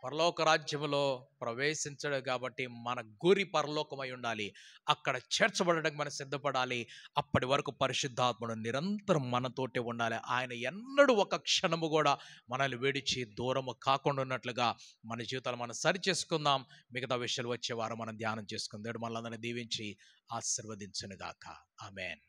పరలోక రాజ్యములో ప్రవేశించడు. కాబట్టి మన గురి పరలోకమై ఉండాలి, అక్కడ చేర్చబడడానికి మనం సిద్ధపడాలి. అప్పటి వరకు పరిశుద్ధాత్ముడు నిరంతరం మనతోటే ఉండాలి. ఆయన ఎన్నడూ ఒక క్షణము కూడా మనల్ని విడిచి దూరము కాకుండా ఉన్నట్లుగా మన జీవితాలు మనం సరి చేసుకుందాం. మిగతా విషయాలు వచ్చే వారం మనం ధ్యానం చేసుకుందాం. దేవుడు మనల్ని దీవించి ఆశీర్వదించునుగాక. ఆమేన్.